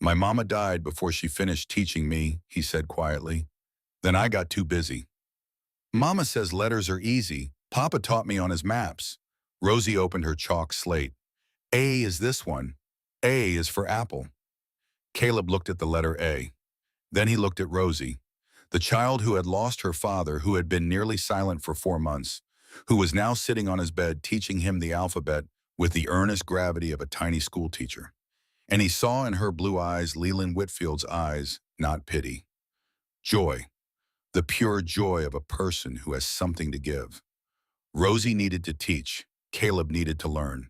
"My mama died before she finished teaching me," he said quietly. "Then I got too busy. Mama says letters are easy. Papa taught me on his maps." Rosie opened her chalk slate. "A is this one. A is for apple." Caleb looked at the letter A. Then he looked at Rosie, the child who had lost her father, who had been nearly silent for 4 months, who was now sitting on his bed teaching him the alphabet with the earnest gravity of a tiny schoolteacher. And he saw in her blue eyes Leland Whitfield's eyes, not pity. Joy, the pure joy of a person who has something to give. Rosie needed to teach. Caleb needed to learn.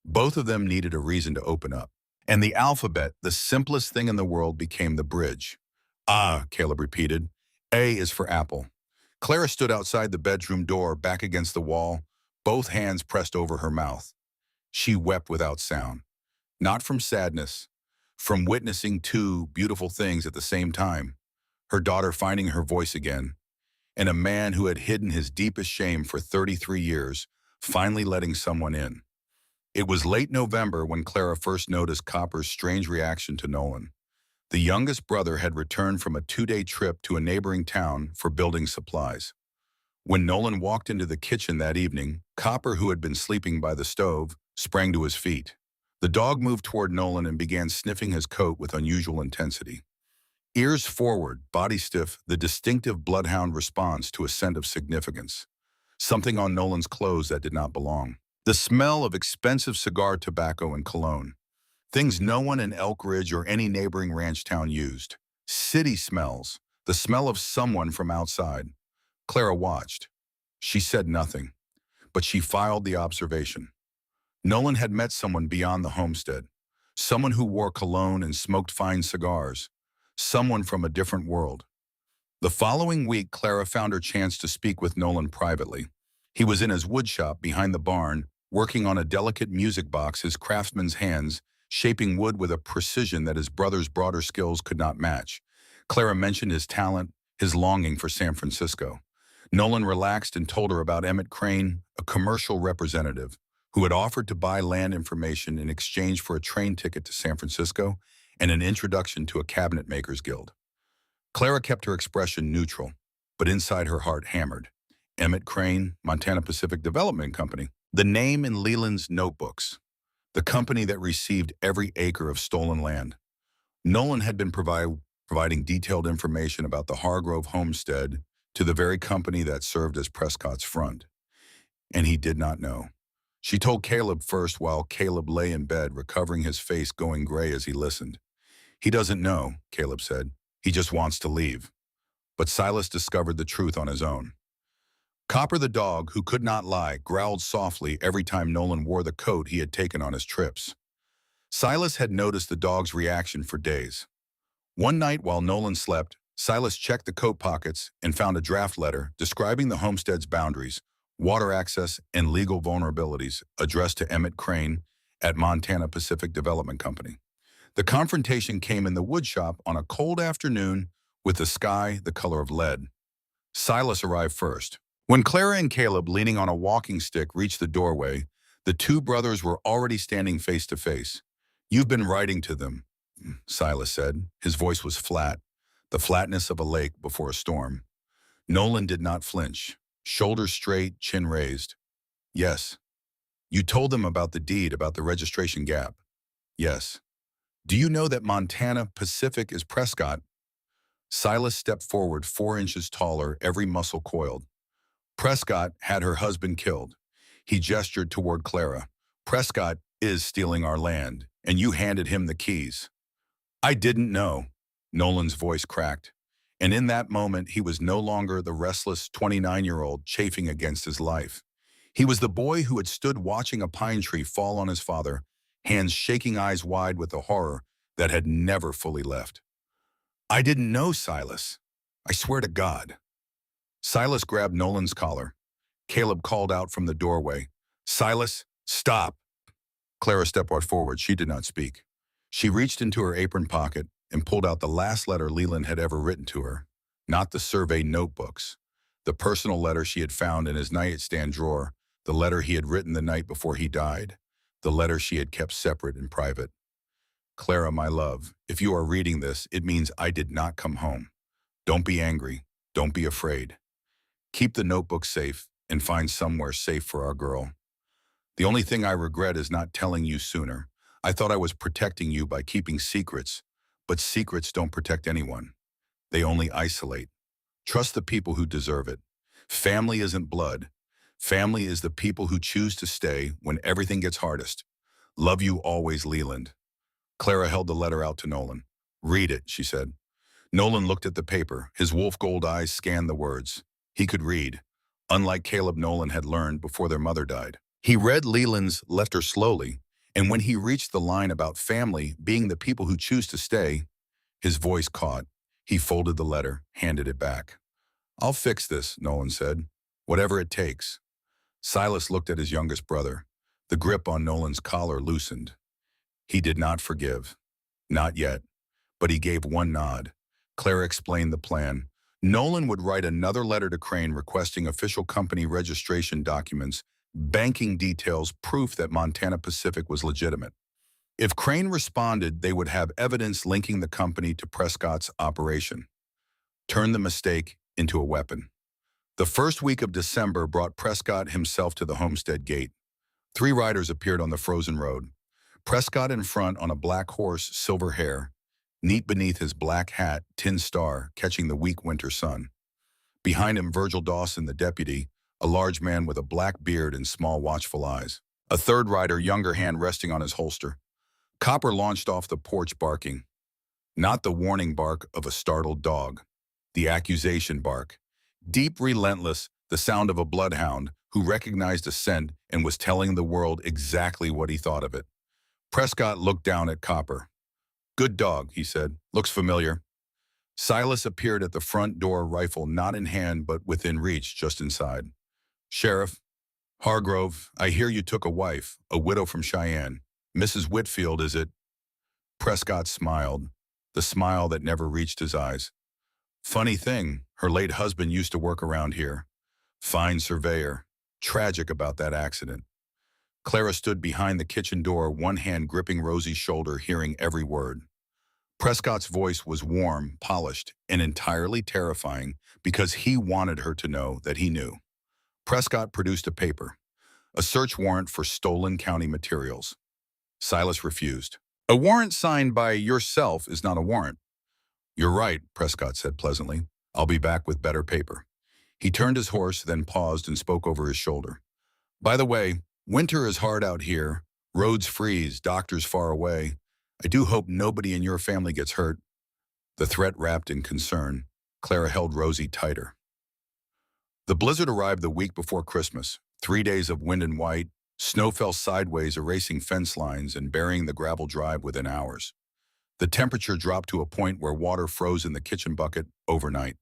Both of them needed a reason to open up. And the alphabet, the simplest thing in the world, became the bridge. "Ah," Caleb repeated. "A is for apple." Clara stood outside the bedroom door, back against the wall, both hands pressed over her mouth. She wept without sound. Not from sadness, from witnessing two beautiful things at the same time. Her daughter finding her voice again, and a man who had hidden his deepest shame for 33 years, finally letting someone in. It was late November when Clara first noticed Copper's strange reaction to Nolan. The youngest brother had returned from a 2-day trip to a neighboring town for building supplies. When Nolan walked into the kitchen that evening, Copper, who had been sleeping by the stove, sprang to his feet. The dog moved toward Nolan and began sniffing his coat with unusual intensity. Ears forward, body stiff, the distinctive Bloodhound response to a scent of significance. Something on Nolan's clothes that did not belong. The smell of expensive cigar tobacco and cologne. Things no one in Elk Ridge or any neighboring ranch town used. City smells, the smell of someone from outside. Clara watched. She said nothing, but she filed the observation. Nolan had met someone beyond the homestead, someone who wore cologne and smoked fine cigars, someone from a different world. The following week, Clara found her chance to speak with Nolan privately. He was in his woodshop behind the barn, working on a delicate music box, his craftsman's hands shaping wood with a precision that his brother's broader skills could not match. Clara mentioned his talent, his longing for San Francisco. Nolan relaxed and told her about Emmett Crane, a commercial representative, who had offered to buy land information in exchange for a train ticket to San Francisco and an introduction to a cabinet makers guild. Clara kept her expression neutral, but inside her heart hammered. Emmett Crane, Montana Pacific Development Company. The name in Leland's notebooks. The company that received every acre of stolen land. Nolan had been providing detailed information about the Hargrove homestead to the very company that served as Prescott's front. And he did not know. She told Caleb first, while Caleb lay in bed, recovering, his face going gray as he listened. "He doesn't know," Caleb said. "He just wants to leave." But Silas discovered the truth on his own. Copper the dog, who could not lie, growled softly every time Nolan wore the coat he had taken on his trips. Silas had noticed the dog's reaction for days. One night while Nolan slept, Silas checked the coat pockets and found a draft letter describing the homestead's boundaries, water access, and legal vulnerabilities addressed to Emmett Crane at Montana Pacific Development Company. The confrontation came in the woodshop on a cold afternoon with the sky the color of lead. Silas arrived first. When Clara and Caleb, leaning on a walking stick, reached the doorway, the two brothers were already standing face to face. "You've been writing to them," Silas said. His voice was flat, the flatness of a lake before a storm. Nolan did not flinch, shoulders straight, chin raised. "Yes." "You told them about the deed, about the registration gap?" "Yes." "Do you know that Montana Pacific is Prescott?" Silas stepped forward 4 inches taller, every muscle coiled. "Prescott had her husband killed." He gestured toward Clara. "Prescott is stealing our land, and you handed him the keys." "I didn't know." Nolan's voice cracked. And in that moment, he was no longer the restless 29-year-old chafing against his life. He was the boy who had stood watching a pine tree fall on his father, hands shaking, eyes wide with the horror that had never fully left. "I didn't know, Silas. I swear to God." Silas grabbed Nolan's collar. Caleb called out from the doorway, "Silas, stop." Clara stepped forward. She did not speak. She reached into her apron pocket and pulled out the last letter Leland had ever written to her. Not the survey notebooks. The personal letter she had found in his nightstand drawer. The letter he had written the night before he died. The letter she had kept separate and private. "Clara, my love, if you are reading this, it means I did not come home. Don't be angry. Don't be afraid. Keep the notebook safe and find somewhere safe for our girl. The only thing I regret is not telling you sooner. I thought I was protecting you by keeping secrets, but secrets don't protect anyone. They only isolate. Trust the people who deserve it. Family isn't blood. Family is the people who choose to stay when everything gets hardest. Love you always, Leland." Clara held the letter out to Nolan. "Read it," she said. Nolan looked at the paper. His wolf gold eyes scanned the words. He could read, unlike Caleb Nolan had learned before their mother died. He read Leland's letter slowly, and when he reached the line about family being the people who choose to stay, his voice caught. He folded the letter, handed it back. "I'll fix this," Nolan said. "Whatever it takes." Silas looked at his youngest brother. The grip on Nolan's collar loosened. He did not forgive. Not yet. But he gave one nod. Clara explained the plan. Nolan would write another letter to Crane requesting official company registration documents, banking details, proof that Montana Pacific was legitimate. If Crane responded, they would have evidence linking the company to Prescott's operation. Turn the mistake into a weapon. The first week of December brought Prescott himself to the homestead gate. 3 riders appeared on the frozen road. Prescott in front on a black horse, silver hair. Neat beneath his black hat, tin star, catching the weak winter sun. Behind him, Virgil Dawson, the deputy, a large man with a black beard and small watchful eyes. A third rider, younger, hand resting on his holster. Copper launched off the porch barking. Not the warning bark of a startled dog. The accusation bark. Deep, relentless, the sound of a bloodhound who recognized a scent and was telling the world exactly what he thought of it. Prescott looked down at Copper. "Good dog," he said. "Looks familiar." Silas appeared at the front door, rifle not in hand but within reach, just inside. "Sheriff, Hargrove, I hear you took a wife, a widow from Cheyenne. Mrs. Whitfield, is it?" Prescott smiled, the smile that never reached his eyes. "Funny thing, her late husband used to work around here. Fine surveyor. Tragic about that accident." Clara stood behind the kitchen door, one hand gripping Rosie's shoulder, hearing every word. Prescott's voice was warm, polished, and entirely terrifying because he wanted her to know that he knew. Prescott produced a paper, a search warrant for stolen county materials. Silas refused. "A warrant signed by yourself is not a warrant." "You're right," Prescott said pleasantly. "I'll be back with better paper." He turned his horse, then paused and spoke over his shoulder. "By the way, winter is hard out here. Roads freeze, doctors far away. I do hope nobody in your family gets hurt." The threat wrapped in concern. Clara held Rosie tighter. The blizzard arrived the week before Christmas. 3 days of wind and white, snow fell sideways, erasing fence lines and burying the gravel drive within hours. The temperature dropped to a point where water froze in the kitchen bucket overnight.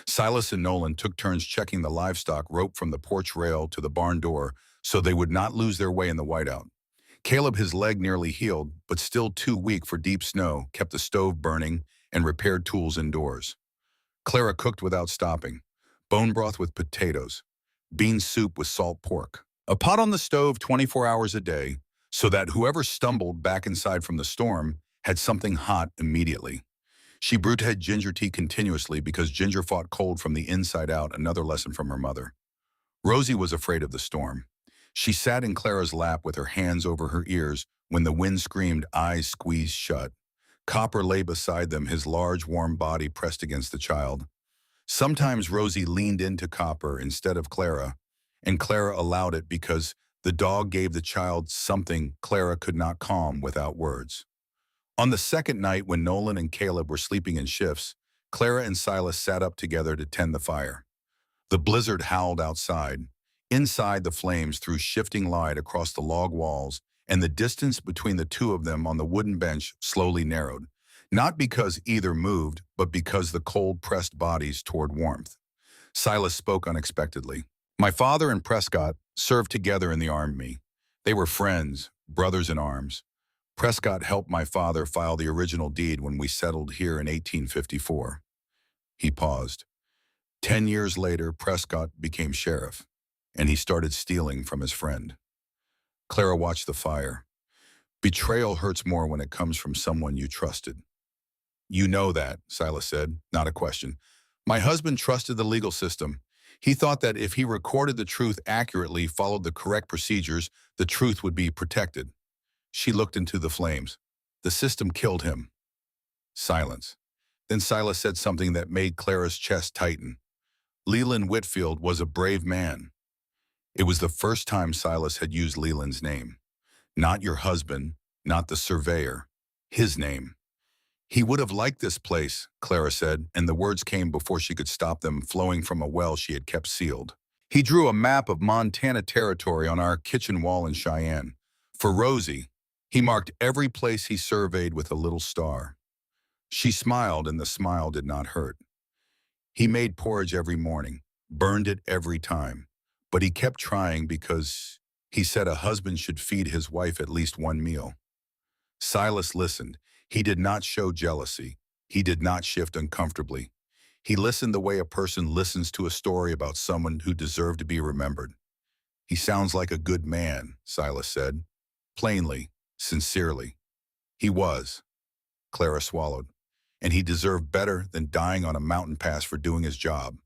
Silas and Nolan took turns checking the livestock rope from the porch rail to the barn door so they would not lose their way in the whiteout. Caleb, his leg nearly healed, but still too weak for deep snow, kept the stove burning and repaired tools indoors. Clara cooked without stopping. Bone broth with potatoes, bean soup with salt pork. A pot on the stove 24 hours a day, so that whoever stumbled back inside from the storm had something hot immediately. She brewed ginger tea continuously because ginger fought cold from the inside out, another lesson from her mother. Rosie was afraid of the storm. She sat in Clara's lap with her hands over her ears when the wind screamed, eyes squeezed shut. Copper lay beside them, his large, warm body pressed against the child. Sometimes Rosie leaned into Copper instead of Clara, and Clara allowed it because the dog gave the child something Clara could not calm without words. On the second night, when Nolan and Caleb were sleeping in shifts, Clara and Silas sat up together to tend the fire. The blizzard howled outside. Inside, the flames threw shifting light across the log walls, and the distance between the two of them on the wooden bench slowly narrowed, not because either moved, but because the cold pressed bodies toward warmth. Silas spoke unexpectedly. My father and Prescott served together in the army. They were friends, brothers in arms. Prescott helped my father file the original deed when we settled here in 1854. He paused. 10 years later, Prescott became sheriff, and he started stealing from his friend. Clara watched the fire. Betrayal hurts more when it comes from someone you trusted. You know that, Silas said, not a question. My husband trusted the legal system. He thought that if he recorded the truth accurately, followed the correct procedures, the truth would be protected. She looked into the flames. The system killed him. Silence. Then Silas said something that made Clara's chest tighten. Leland Whitfield was a brave man. It was the first time Silas had used Leland's name. Not your husband, not the surveyor. His name. He would have liked this place, Clara said, and the words came before she could stop them, flowing from a well she had kept sealed. He drew a map of Montana territory on our kitchen wall in Cheyenne. For Rosie, he marked every place he surveyed with a little star. She smiled, and the smile did not hurt. He made porridge every morning, burned it every time, but he kept trying because he said a husband should feed his wife at least one meal. Silas listened. He did not show jealousy. He did not shift uncomfortably. He listened the way a person listens to a story about someone who deserved to be remembered. He sounds like a good man, Silas said, plainly, sincerely. He was. Clara swallowed. And he deserved better than dying on a mountain pass for doing his job.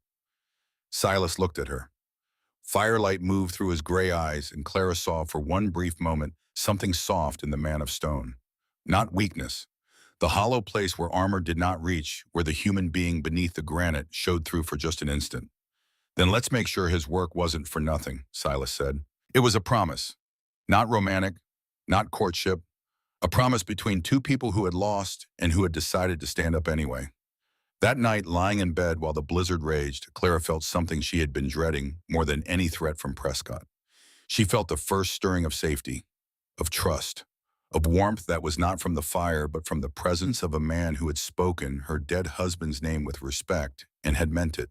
Silas looked at her. Firelight moved through his gray eyes, and Clara saw for one brief moment something soft in the man of stone. Not weakness. The hollow place where armor did not reach, where the human being beneath the granite showed through for just an instant. Then let's make sure his work wasn't for nothing, Silas said. It was a promise. Not romantic, not courtship. A promise between two people who had lost and who had decided to stand up anyway. That night, lying in bed while the blizzard raged, Clara felt something she had been dreading more than any threat from Prescott. She felt the first stirring of safety, of trust, of warmth that was not from the fire but from the presence of a man who had spoken her dead husband's name with respect and had meant it.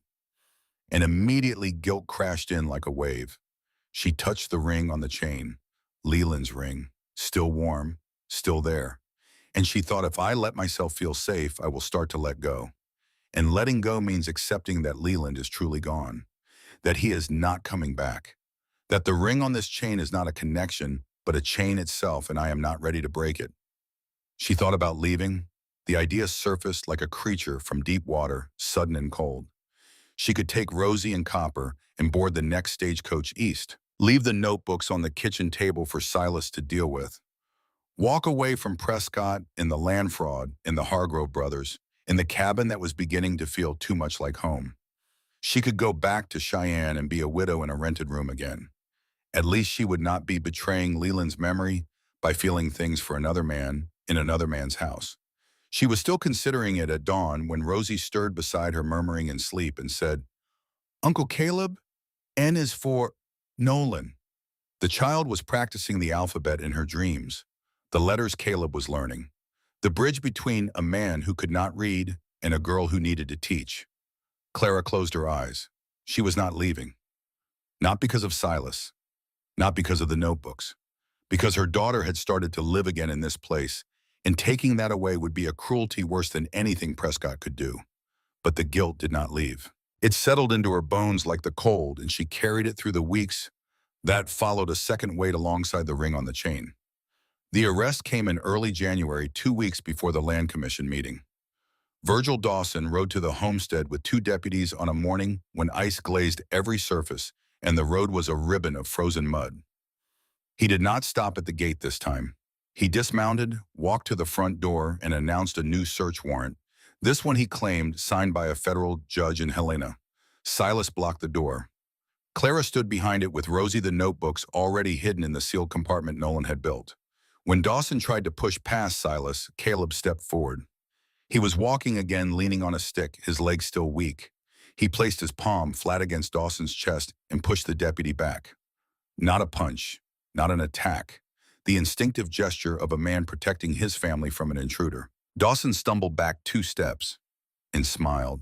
And immediately guilt crashed in like a wave. She touched the ring on the chain, Leland's ring, still warm, still there. And she thought, if I let myself feel safe, I will start to let go. And letting go means accepting that Leland is truly gone, that he is not coming back, that the ring on this chain is not a connection, but a chain itself, and I am not ready to break it. She thought about leaving. The idea surfaced like a creature from deep water, sudden and cold. She could take Rosie and Copper and board the next stagecoach east, leave the notebooks on the kitchen table for Silas to deal with. Walk away from Prescott and the land fraud and the Hargrove brothers in the cabin that was beginning to feel too much like home. She could go back to Cheyenne and be a widow in a rented room again. At least she would not be betraying Leland's memory by feeling things for another man in another man's house. She was still considering it at dawn when Rosie stirred beside her, murmuring in sleep, and said, "Uncle Caleb, N is for Nolan. The child was practicing the alphabet in her dreams, the letters Caleb was learning, the bridge between a man who could not read and a girl who needed to teach. Clara closed her eyes. She was not leaving. Not because of Silas, not because of the notebooks, because her daughter had started to live again in this place, and taking that away would be a cruelty worse than anything Prescott could do. But the guilt did not leave. It settled into her bones like the cold, and she carried it through the weeks that followed a second wait alongside the ring on the chain. The arrest came in early January, 2 weeks before the Land Commission meeting. Virgil Dawson rode to the homestead with 2 deputies on a morning when ice glazed every surface and the road was a ribbon of frozen mud. He did not stop at the gate this time. He dismounted, walked to the front door, and announced a new search warrant. This one, he claimed, signed by a federal judge in Helena. Silas blocked the door. Clara stood behind it with Rosie the notebooks already hidden in the sealed compartment Nolan had built. When Dawson tried to push past Silas, Caleb stepped forward. He was walking again, leaning on a stick, his legs still weak. He placed his palm flat against Dawson's chest and pushed the deputy back. Not a punch, not an attack. The instinctive gesture of a man protecting his family from an intruder. Dawson stumbled back 2 steps and smiled.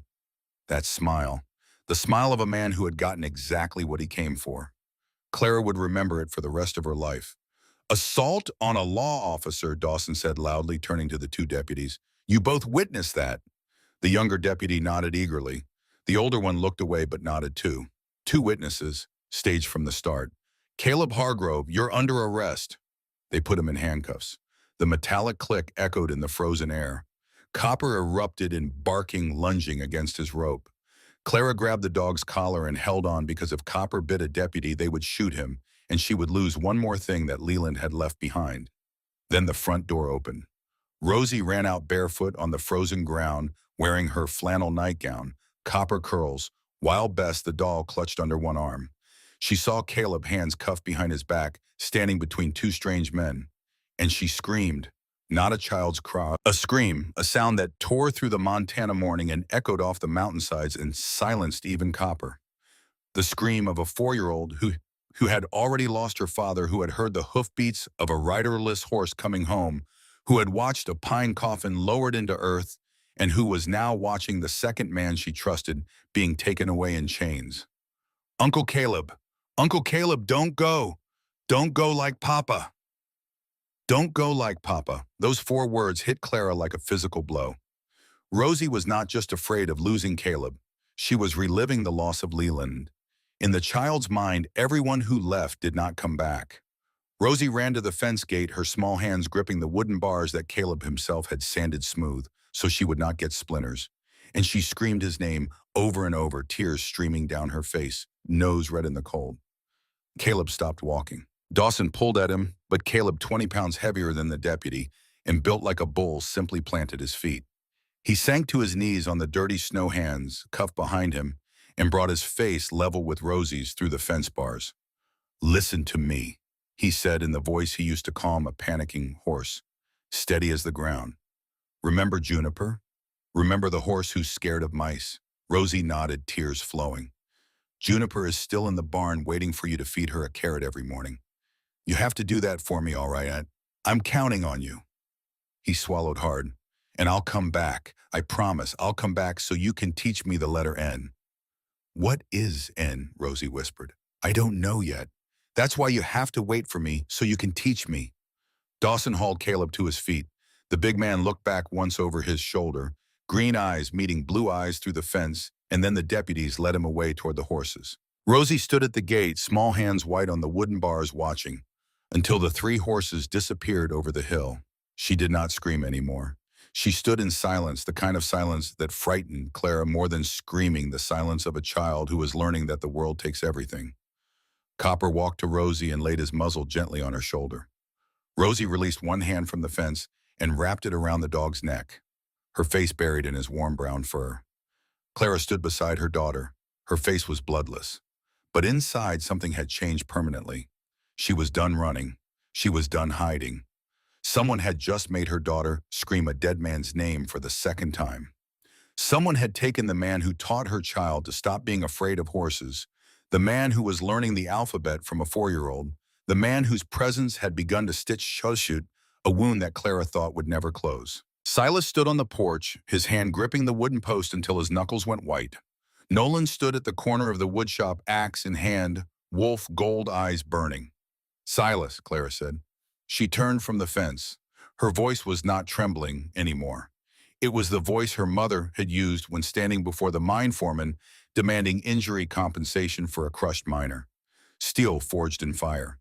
That smile, the smile of a man who had gotten exactly what he came for. Clara would remember it for the rest of her life. "Assault on a law officer," Dawson said loudly, turning to the 2 deputies. "You both witnessed that." The younger deputy nodded eagerly. The older one looked away but nodded too. 2 witnesses, staged from the start. "Caleb Hargrove, you're under arrest." They put him in handcuffs. The metallic click echoed in the frozen air. Copper erupted in barking, lunging against his rope. Clara grabbed the dog's collar and held on because if Copper bit a deputy, they would shoot him, and she would lose one more thing that Leland had left behind. Then the front door opened. Rosie ran out barefoot on the frozen ground, wearing her flannel nightgown, copper curls, while Bess, the doll, clutched under one arm. She saw Caleb, hands cuffed behind his back, standing between 2 strange men. And she screamed, not a child's cry, a scream, a sound that tore through the Montana morning and echoed off the mountainsides and silenced even Copper. The scream of a 4-year-old who had already lost her father, who had heard the hoofbeats of a riderless horse coming home, who had watched a pine coffin lowered into earth, and who was now watching the second man she trusted being taken away in chains. "Uncle Caleb! Uncle Caleb, don't go! Don't go like Papa!" Don't go like Papa. Those 4 words hit Clara like a physical blow. Rosie was not just afraid of losing Caleb. She was reliving the loss of Leland. In the child's mind, everyone who left did not come back. Rosie ran to the fence gate, her small hands gripping the wooden bars that Caleb himself had sanded smooth so she would not get splinters. And she screamed his name over and over, tears streaming down her face, nose red in the cold. Caleb stopped walking. Dawson pulled at him, but Caleb, 20 pounds heavier than the deputy and built like a bull, simply planted his feet. He sank to his knees on the dirty snow hands cuffed behind him and brought his face level with Rosie's through the fence bars. "Listen to me," he said in the voice he used to calm a panicking horse, steady as the ground. "Remember Juniper? Remember the horse who's scared of mice?" Rosie nodded, tears flowing. "Juniper is still in the barn waiting for you to feed her a carrot every morning. You have to do that for me, all right? I'm counting on you." He swallowed hard. "And I'll come back. I promise. I'll come back so you can teach me the letter N." "What is N?" Rosie whispered. "I don't know yet. That's why you have to wait for me so you can teach me." Dawson hauled Caleb to his feet. The big man looked back once over his shoulder, green eyes meeting blue eyes through the fence, and then the deputies led him away toward the horses. Rosie stood at the gate, small hands white on the wooden bars, watching, until the 3 horses disappeared over the hill. She did not scream anymore. She stood in silence, the kind of silence that frightened Clara more than screaming, the silence of a child who is learning that the world takes everything. Copper walked to Rosie and laid his muzzle gently on her shoulder. Rosie released one hand from the fence and wrapped it around the dog's neck, her face buried in his warm brown fur. Clara stood beside her daughter. Her face was bloodless. But inside, something had changed permanently. She was done running. She was done hiding. Someone had just made her daughter scream a dead man's name for the 2nd time. Someone had taken the man who taught her child to stop being afraid of horses, The man who was learning the alphabet from a 4-year-old. The man whose presence had begun to stitch shut a wound that Clara thought would never close. Silas stood on the porch, his hand gripping the wooden post until his knuckles went white. Nolan stood at the corner of the woodshop, axe in hand, wolf gold eyes burning. "Silas," Clara said. She turned from the fence. Her voice was not trembling anymore. It was the voice her mother had used when standing before the mine foreman demanding injury compensation for a crushed miner. Steel forged in fire.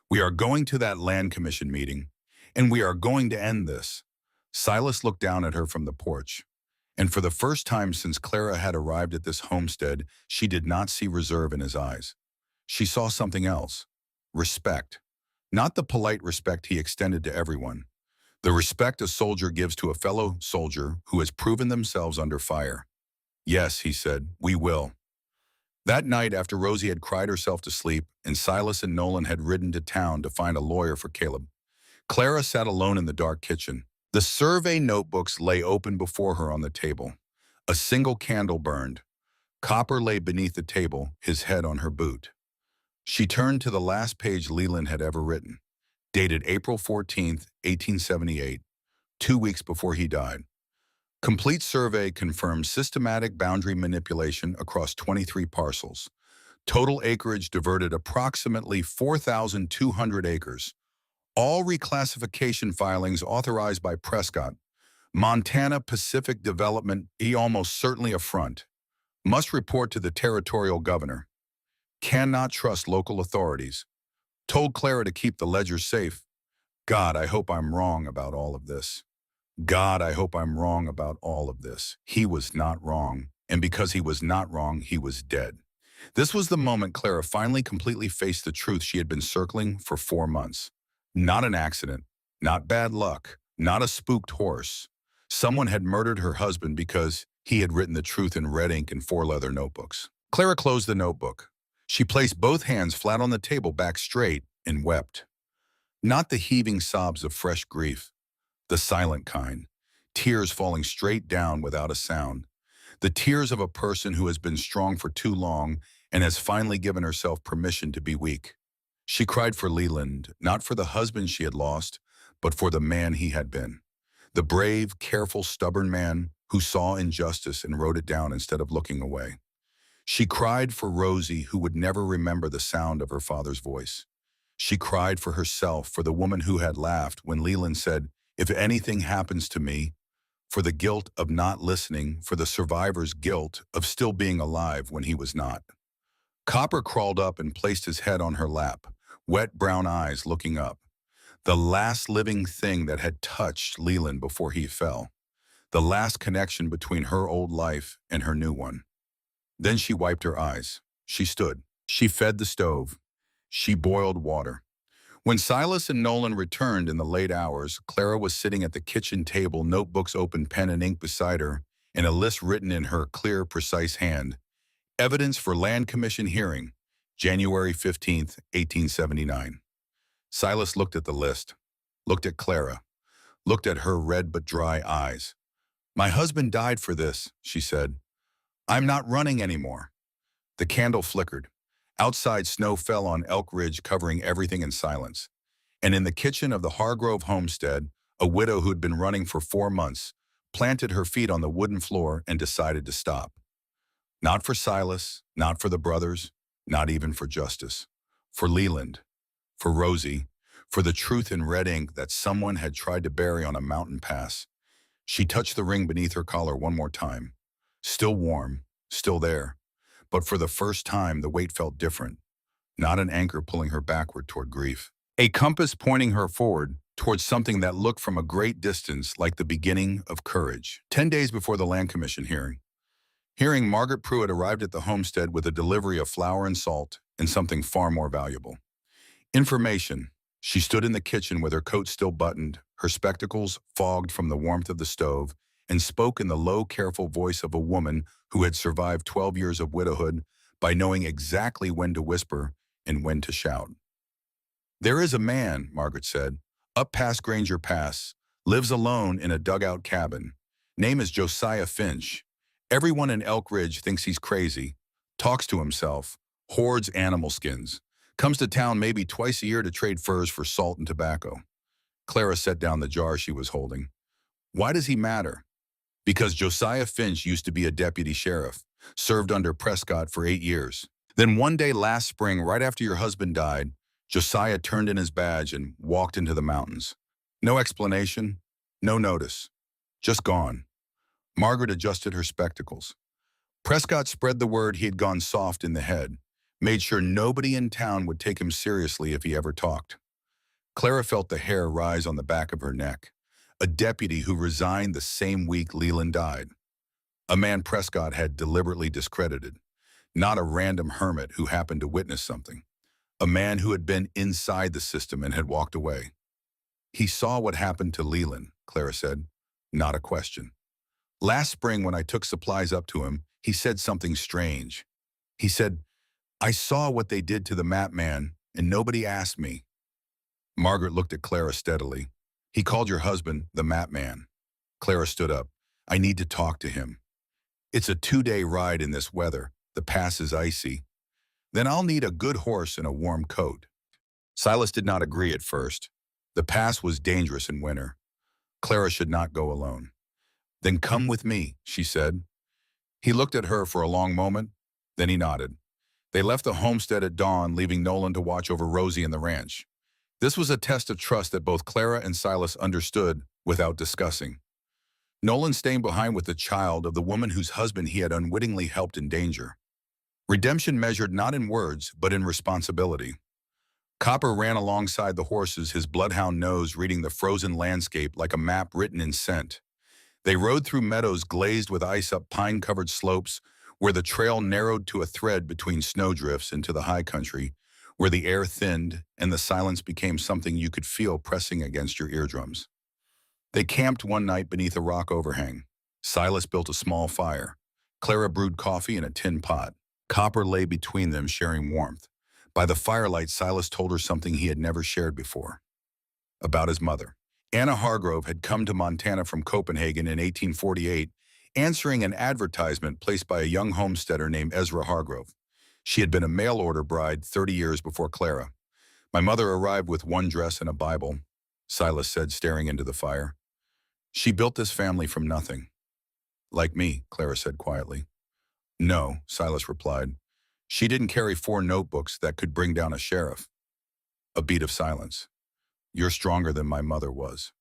"We are going to that land commission meeting, and we are going to end this." Silas looked down at her from the porch. And for the first time since Clara had arrived at this homestead, she did not see reserve in his eyes. She saw something else. Respect. Not the polite respect he extended to everyone. The respect a soldier gives to a fellow soldier who has proven themselves under fire. "Yes," he said, "we will." That night, after Rosie had cried herself to sleep and Silas and Nolan had ridden to town to find a lawyer for Caleb, Clara sat alone in the dark kitchen. The survey notebooks lay open before her on the table. A single candle burned. Copper lay beneath the table, his head on her boot. She turned to the last page Leland had ever written, dated April 14th, 1878, 2 weeks before he died. Complete survey confirms systematic boundary manipulation across 23 parcels. Total acreage diverted approximately 4,200 acres. All reclassification filings authorized by Prescott. Montana Pacific Development, almost certainly a front. Must report to the territorial governor. Cannot trust local authorities. Told Clara to keep the ledger safe. God, I hope I'm wrong about all of this. God, I hope I'm wrong about all of this. He was not wrong. And because he was not wrong, he was dead. This was the moment Clara finally completely faced the truth she had been circling for 4 months. Not an accident, not bad luck, not a spooked horse. Someone had murdered her husband because he had written the truth in red ink in 4 leather notebooks. Clara closed the notebook. She placed both hands flat on the table, back straight, and wept. Not the heaving sobs of fresh grief, the silent kind, tears falling straight down without a sound. The tears of a person who has been strong for too long and has finally given herself permission to be weak. She cried for Leland, not for the husband she had lost, but for the man he had been. The brave, careful, stubborn man who saw injustice and wrote it down instead of looking away. She cried for Rosie, who would never remember the sound of her father's voice. She cried for herself, for the woman who had laughed when Leland said, "If anything happens to me," for the guilt of not listening, for the survivor's guilt of still being alive when he was not. Copper crawled up and placed his head on her lap, wet brown eyes looking up. The last living thing that had touched Leland before he fell. The last connection between her old life and her new one. Then she wiped her eyes. She stood. She fed the stove. She boiled water. When Silas and Nolan returned in the late hours, Clara was sitting at the kitchen table, notebooks open, pen and ink beside her, and a list written in her clear, precise hand. Evidence for Land Commission hearing, January 15th, 1879. Silas looked at the list, looked at Clara, looked at her red but dry eyes. "My husband died for this," she said. "I'm not running anymore." The candle flickered. Outside, snow fell on Elk Ridge, covering everything in silence. And in the kitchen of the Hargrove homestead, a widow who'd been running for 4 months planted her feet on the wooden floor and decided to stop. Not for Silas, not for the brothers, not even for justice. For Leland, for Rosie, for the truth in red ink that someone had tried to bury on a mountain pass. She touched the ring beneath her collar one more time. Still warm, still there. But for the first time, the weight felt different. Not an anchor pulling her backward toward grief. A compass pointing her forward towards something that looked from a great distance like the beginning of courage. 10 days before the Land Commission hearing, Margaret Pruitt arrived at the homestead with a delivery of flour and salt and something far more valuable. Information. She stood in the kitchen with her coat still buttoned, her spectacles fogged from the warmth of the stove, and spoke in the low, careful voice of a woman who had survived 12 years of widowhood by knowing exactly when to whisper and when to shout. "There is a man," Margaret said, "up past Granger Pass, lives alone in a dugout cabin. Name is Josiah Finch. Everyone in Elk Ridge thinks he's crazy, talks to himself, Hoards animal skins. Comes to town maybe twice a year to trade furs for salt and tobacco. Clara set down the jar she was holding. Why does he matter? Because Josiah Finch used to be a deputy sheriff, served under Prescott for 8 years. Then one day last spring, right after your husband died, Josiah turned in his badge and walked into the mountains. No explanation, no notice. Just gone. Margaret adjusted her spectacles. Prescott spread the word he had gone soft in the head, made sure nobody in town would take him seriously if he ever talked. Clara felt the hair rise on the back of her neck. A deputy who resigned the same week Leland died. A man Prescott had deliberately discredited. Not a random hermit who happened to witness something. A man who had been inside the system and had walked away. He saw what happened to Leland, Clara said. Not a question. Last spring when I took supplies up to him, he said something strange. He said, I saw what they did to the map man, and nobody asked me. Margaret looked at Clara steadily. He called your husband the map man. Clara stood up. I need to talk to him. It's a 2-day ride in this weather. The pass is icy. Then I'll need a good horse and a warm coat. Silas did not agree at first. The pass was dangerous in winter. Clara should not go alone. Then come with me, she said. He looked at her for a long moment, then he nodded. They left the homestead at dawn, leaving Nolan to watch over Rosie and the ranch. This was a test of trust that both Clara and Silas understood without discussing. Nolan staying behind with the child of the woman whose husband he had unwittingly helped in danger. Redemption measured not in words, but in responsibility. Copper ran alongside the horses, his bloodhound nose reading the frozen landscape like a map written in scent. They rode through meadows glazed with ice up pine-covered slopes where the trail narrowed to a thread between snowdrifts into the high country, where the air thinned and the silence became something you could feel pressing against your eardrums. They camped one night beneath a rock overhang. Silas built a small fire. Clara brewed coffee in a tin pot. Copper lay between them, sharing warmth. By the firelight, Silas told her something he had never shared before. About his mother. Anna Hargrove had come to Montana from Copenhagen in 1848, answering an advertisement placed by a young homesteader named Ezra Hargrove. She had been a mail-order bride 30 years before Clara. My mother arrived with one dress and a Bible, Silas said, staring into the fire. She built this family from nothing. Like me, Clara said quietly. No, Silas replied. She didn't carry 4 notebooks that could bring down a sheriff. A beat of silence. You're stronger than my mother was.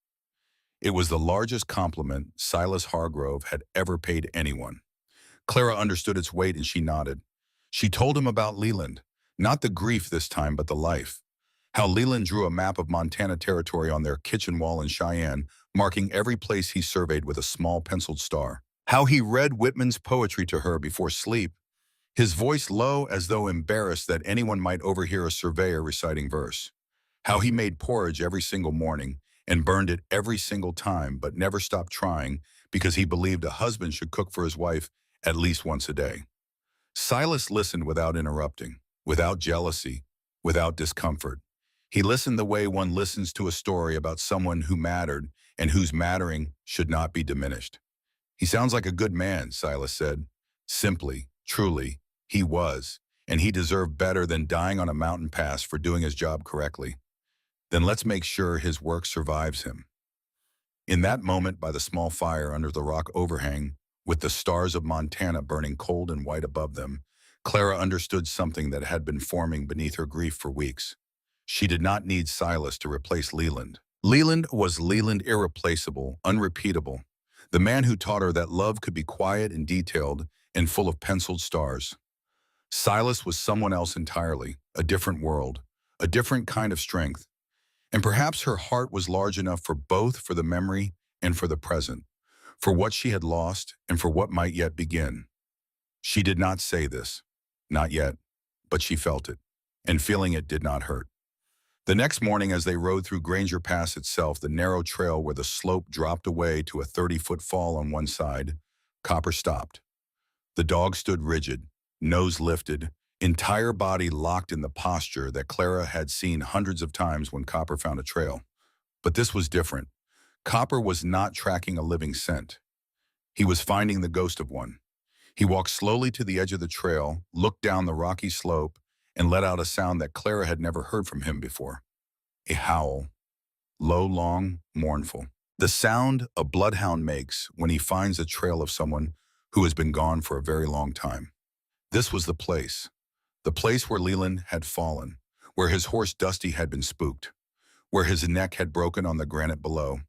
It was the largest compliment Silas Hargrove had ever paid anyone. Clara understood its weight and she nodded. She told him about Leland, not the grief this time, but the life. How Leland drew a map of Montana territory on their kitchen wall in Cheyenne, marking every place he surveyed with a small penciled star. How he read Whitman's poetry to her before sleep, his voice low as though embarrassed that anyone might overhear a surveyor reciting verse. How he made porridge every single morning and burned it every single time but never stopped trying because he believed a husband should cook for his wife at least once a day. Silas listened without interrupting, without jealousy, without discomfort. He listened the way one listens to a story about someone who mattered and whose mattering should not be diminished. He sounds like a good man, Silas said. Simply, truly, he was, and he deserved better than dying on a mountain pass for doing his job correctly. Then let's make sure his work survives him. In that moment by the small fire under the rock overhang, with the stars of Montana burning cold and white above them, Clara understood something that had been forming beneath her grief for weeks. She did not need Silas to replace Leland. Leland was Leland irreplaceable, unrepeatable. The man who taught her that love could be quiet and detailed and full of penciled stars. Silas was someone else entirely, a different world, a different kind of strength. And perhaps her heart was large enough for both, for the memory and for the present, for what she had lost and for what might yet begin. She did not say this, not yet, but she felt it, and feeling it did not hurt. The next morning as they rode through Granger Pass itself, the narrow trail where the slope dropped away to a 30-foot fall on one side, Copper stopped. The dog stood rigid, nose lifted, entire body locked in the posture that Clara had seen hundreds of times when Copper found a trail. But this was different. Copper was not tracking a living scent. He was finding the ghost of one. He walked slowly to the edge of the trail, looked down the rocky slope, and let out a sound that Clara had never heard from him before. A howl, low, long, mournful. The sound a bloodhound makes when he finds a trail of someone who has been gone for a very long time. This was the place where Leland had fallen, where his horse Dusty had been spooked, where his neck had broken on the granite below,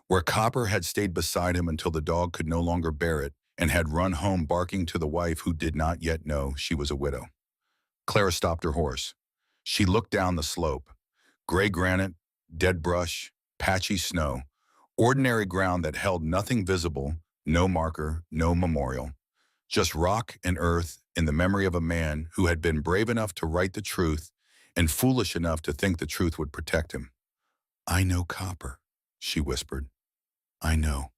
where Copper had stayed beside him until the dog could no longer bear it and had run home barking to the wife who did not yet know she was a widow. Clara stopped her horse. She looked down the slope. Gray granite, dead brush, patchy snow, ordinary ground that held nothing visible, no marker, no memorial. Just rock and earth in the memory of a man who had been brave enough to write the truth and foolish enough to think the truth would protect him. "I know Copper," she whispered. "I know."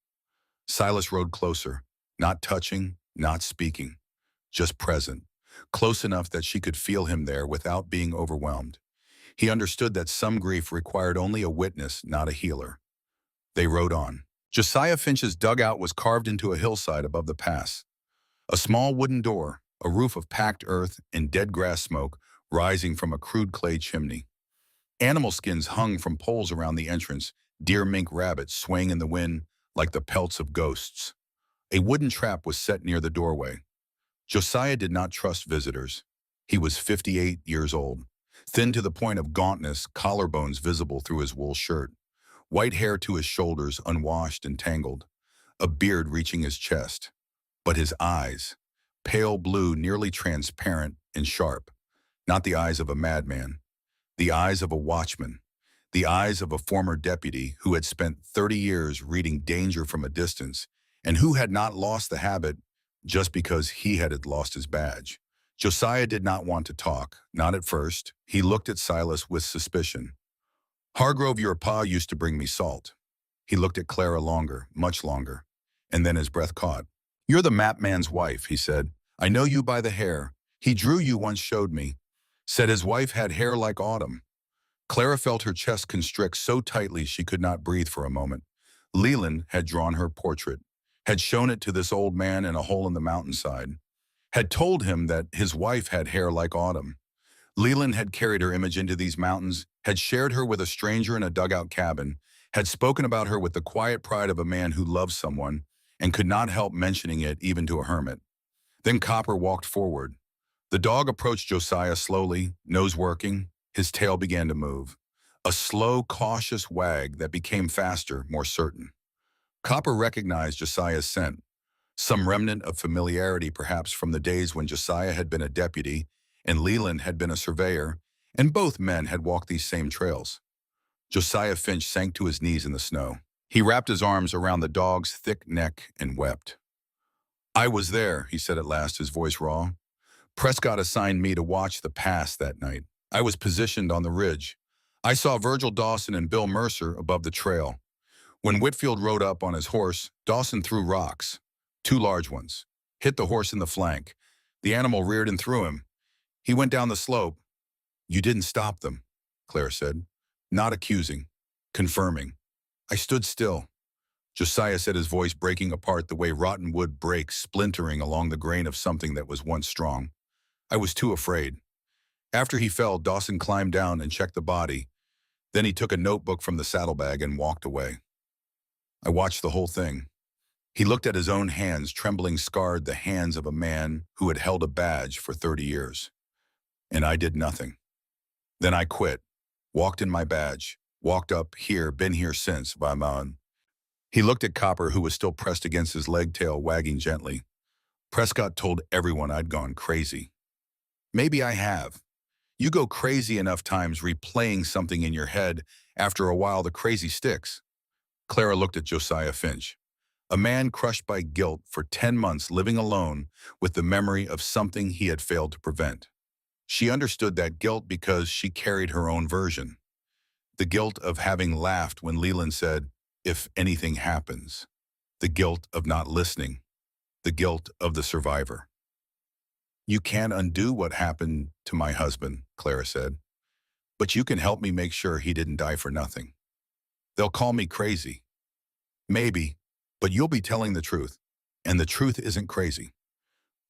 Silas rode closer, not touching, not speaking, just present, close enough that she could feel him there without being overwhelmed. He understood that some grief required only a witness, not a healer. They rode on. Josiah Finch's dugout was carved into a hillside above the pass. A small wooden door, a roof of packed earth and dead grass smoke rising from a crude clay chimney. Animal skins hung from poles around the entrance, deer, mink, rabbits swaying in the wind like the pelts of ghosts. A wooden trap was set near the doorway. Josiah did not trust visitors. He was 58 years old, thin to the point of gauntness, collarbones visible through his wool shirt, white hair to his shoulders unwashed and tangled, a beard reaching his chest. But his eyes, pale blue, nearly transparent and sharp, not the eyes of a madman, the eyes of a watchman, the eyes of a former deputy who had spent 30 years reading danger from a distance and who had not lost the habit just because he had lost his badge. Josiah did not want to talk, not at first. He looked at Silas with suspicion. "Hargrove, your pa used to bring me salt." He looked at Clara longer, much longer, and then his breath caught. "You're the map man's wife," he said. "I know you by the hair. He drew you once, showed me. Said his wife had hair like autumn." Clara felt her chest constrict so tightly she could not breathe for a moment. Leland had drawn her portrait, had shown it to this old man in a hole in the mountainside, had told him that his wife had hair like autumn. Leland had carried her image into these mountains, had shared her with a stranger in a dugout cabin, had spoken about her with the quiet pride of a man who loves someone and could not help mentioning it even to a hermit. Then Copper walked forward. The dog approached Josiah slowly, nose working. His tail began to move. A slow, cautious wag that became faster, more certain. Copper recognized Josiah's scent, some remnant of familiarity perhaps from the days when Josiah had been a deputy and Leland had been a surveyor, and both men had walked these same trails. Josiah Finch sank to his knees in the snow. He wrapped his arms around the dog's thick neck and wept. "I was there," he said at last, his voice raw. "Prescott assigned me to watch the pass that night. I was positioned on the ridge. I saw Virgil Dawson and Bill Mercer above the trail. When Whitfield rode up on his horse, Dawson threw rocks, 2 large ones, hit the horse in the flank. The animal reared and threw him. He went down the slope." "You didn't stop them," Claire said, not accusing, confirming. "I stood still." Josiah said, his voice breaking apart the way rotten wood breaks, splintering along the grain of something that was once strong. "I was too afraid." After he fell, Dawson climbed down and checked the body. Then he took a notebook from the saddlebag and walked away. I watched the whole thing. He looked at his own hands, trembling, scarred, the hands of a man who had held a badge for 30 years. And I did nothing. Then I quit, walked in my badge, walked up here, been here since, Vaughn. He looked at Copper, who was still pressed against his leg tail, wagging gently. "Prescott told everyone I'd gone crazy." "Maybe I have. You go crazy enough times replaying something in your head, after a while the crazy sticks." Clara looked at Josiah Finch, a man crushed by guilt for 10 months living alone with the memory of something he had failed to prevent. She understood that guilt because she carried her own version. The guilt of having laughed when Leland said, "If anything happens." The guilt of not listening. The guilt of the survivor. "You can't undo what happened to my husband," Clara said. "But you can help me make sure he didn't die for nothing. They'll call me crazy. Maybe, but you'll be telling the truth. And the truth isn't crazy."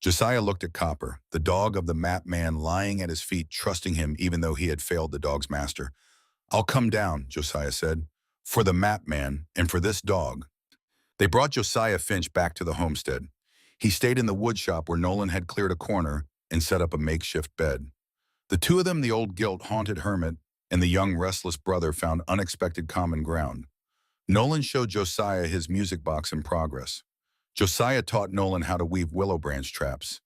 Josiah looked at Copper, the dog of the map man lying at his feet, trusting him even though he had failed the dog's master. "I'll come down," Josiah said, "for the map man and for this dog." They brought Josiah Finch back to the homestead. He stayed in the wood shop where Nolan had cleared a corner and set up a makeshift bed. The two of them, the old guilt-haunted hermit and the young restless brother, found unexpected common ground. Nolan showed Josiah his music box in progress. Josiah taught Nolan how to weave willow branch traps.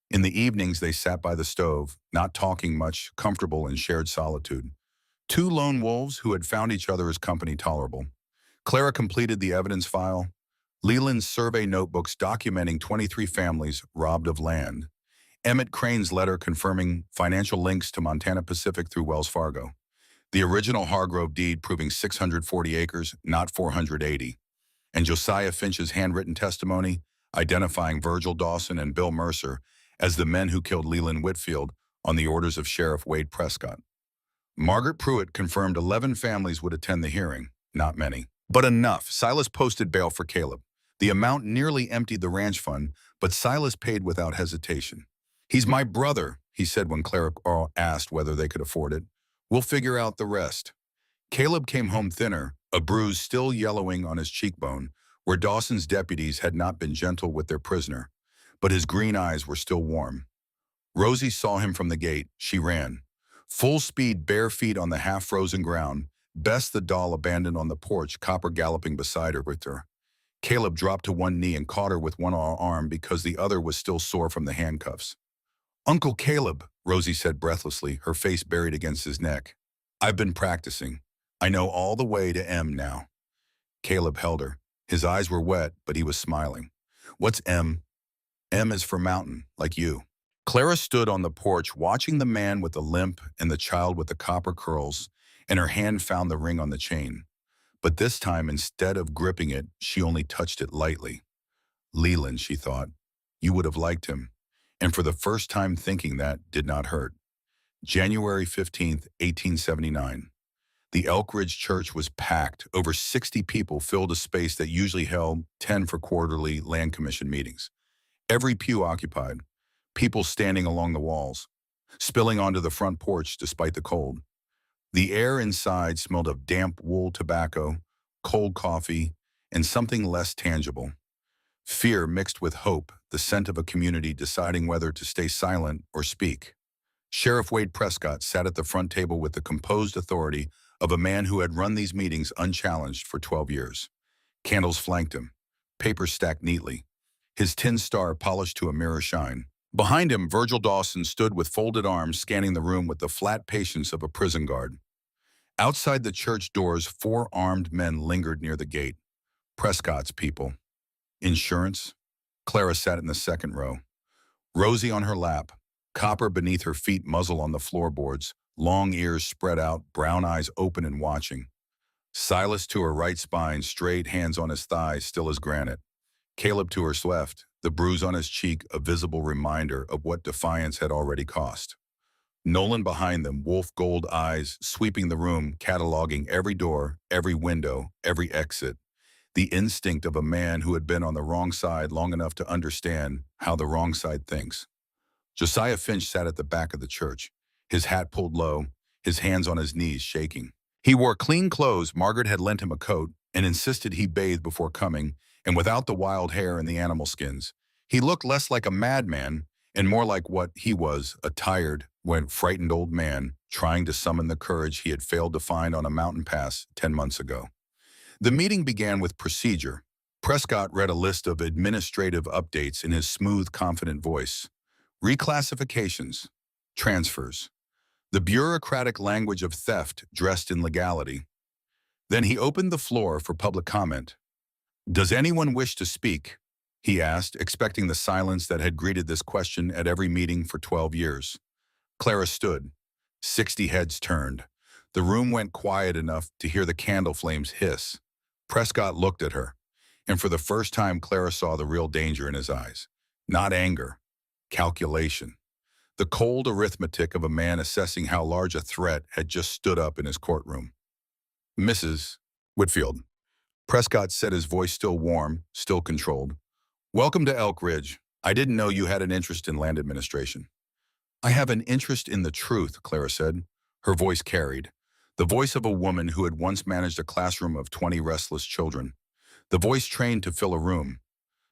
In the evenings, they sat by the stove, not talking much, comfortable in shared solitude. Two lone wolves who had found each other as company tolerable. Clara completed the evidence file. Leland's survey notebooks documenting 23 families robbed of land. Emmett Crane's letter confirming financial links to Montana Pacific through Wells Fargo. The original Hargrove deed proving 640 acres, not 480. And Josiah Finch's handwritten testimony identifying Virgil Dawson and Bill Mercer as the men who killed Leland Whitfield on the orders of Sheriff Wade Prescott. Margaret Pruitt confirmed 11 families would attend the hearing, not many. But enough. Silas posted bail for Caleb. The amount nearly emptied the ranch fund, but Silas paid without hesitation. "He's my brother," he said when Clara asked whether they could afford it. "We'll figure out the rest." Caleb came home thinner, a bruise still yellowing on his cheekbone, where Dawson's deputies had not been gentle with their prisoner, but his green eyes were still warm. Rosie saw him from the gate. She ran. Full speed, bare feet on the half-frozen ground, Bess the doll abandoned on the porch, Copper galloping beside her with her. Caleb dropped to one knee and caught her with one arm because the other was still sore from the handcuffs. "Uncle Caleb," Rosie said breathlessly, her face buried against his neck. "I've been practicing. I know all the way to M now." Caleb held her. His eyes were wet, but he was smiling. "What's M?" "M is for mountain, like you." Clara stood on the porch watching the man with the limp and the child with the copper curls, and her hand found the ring on the chain. But this time, instead of gripping it, she only touched it lightly. "Leland," she thought, "you would have liked him." And for the first time thinking that did not hurt. January 15th, 1879. The Elk Ridge Church was packed. Over 60 people filled a space that usually held 10 for quarterly land commission meetings. Every pew occupied, people standing along the walls, spilling onto the front porch despite the cold. The air inside smelled of damp wool tobacco, cold coffee, and something less tangible. Fear mixed with hope, the scent of a community deciding whether to stay silent or speak. Sheriff Wade Prescott sat at the front table with the composed authority of a man who had run these meetings unchallenged for 12 years. Candles flanked him, papers stacked neatly, his tin star polished to a mirror shine. Behind him, Virgil Dawson stood with folded arms, scanning the room with the flat patience of a prison guard. Outside the church doors, 4 armed men lingered near the gate. Prescott's people. Insurance? Clara sat in the second row. Rosie on her lap, Copper beneath her feet, muzzle on the floorboards, long ears spread out, brown eyes open and watching. Silas to her right spine, straight, hands on his thighs, still as granite. Caleb to her left, the bruise on his cheek a visible reminder of what defiance had already cost. Nolan behind them, wolf gold eyes, sweeping the room, cataloging every door, every window, every exit. The instinct of a man who had been on the wrong side long enough to understand how the wrong side thinks. Josiah Finch sat at the back of the church, his hat pulled low, his hands on his knees shaking. He wore clean clothes. Margaret had lent him a coat and insisted he bathe before coming, and without the wild hair and the animal skins. He looked less like a madman and more like what he was, a tired, frightened old man trying to summon the courage he had failed to find on a mountain pass 10 months ago. The meeting began with procedure. Prescott read a list of administrative updates in his smooth, confident voice. Reclassifications, transfers, the bureaucratic language of theft dressed in legality. Then he opened the floor for public comment. "Does anyone wish to speak?" he asked, expecting the silence that had greeted this question at every meeting for 12 years. Clara stood. 60 heads turned. The room went quiet enough to hear the candle flames hiss. Prescott looked at her, and for the first time Clara saw the real danger in his eyes. Not anger, calculation. The cold arithmetic of a man assessing how large a threat had just stood up in his courtroom. "Mrs. Whitfield," Prescott said, his voice still warm, still controlled. "Welcome to Elk Ridge. I didn't know you had an interest in land administration. I have an interest in the truth, Clara said. Her voice carried. The voice of a woman who had once managed a classroom of 20 restless children. The voice trained to fill a room.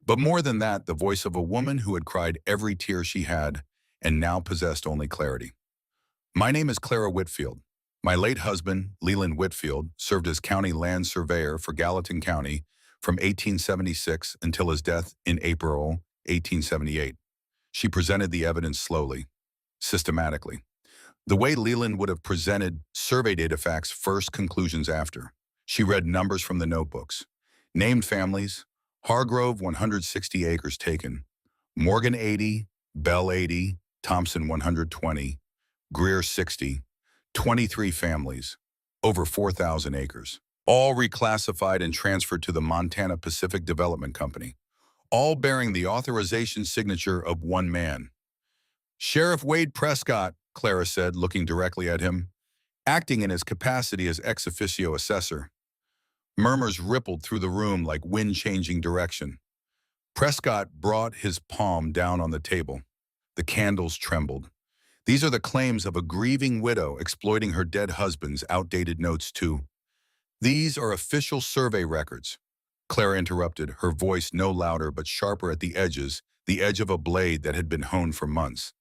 But more than that, the voice of a woman who had cried every tear she had and now possessed only clarity. My name is Clara Whitfield. My late husband, Leland Whitfield, served as county land surveyor for Gallatin County from 1876 until his death in April 1878. She presented the evidence slowly, systematically. The way Leland would have presented survey data facts first, conclusions after. She read numbers from the notebooks. Named families: Hargrove, 160 acres taken. Morgan, 80. Bell, 80. Thompson, 120. Greer, 60. 23 families. Over 4,000 acres. All reclassified and transferred to the Montana Pacific Development Company. All bearing the authorization signature of one man. Sheriff Wade Prescott, Clara said, looking directly at him, acting in his capacity as ex officio assessor. Murmurs rippled through the room like wind changing direction. Prescott brought his palm down on the table. The candles trembled. These are the claims of a grieving widow exploiting her dead husband's outdated notes too. These are official survey records. Clara interrupted, her voice no louder but sharper at the edges, the edge of a blade that had been honed for months.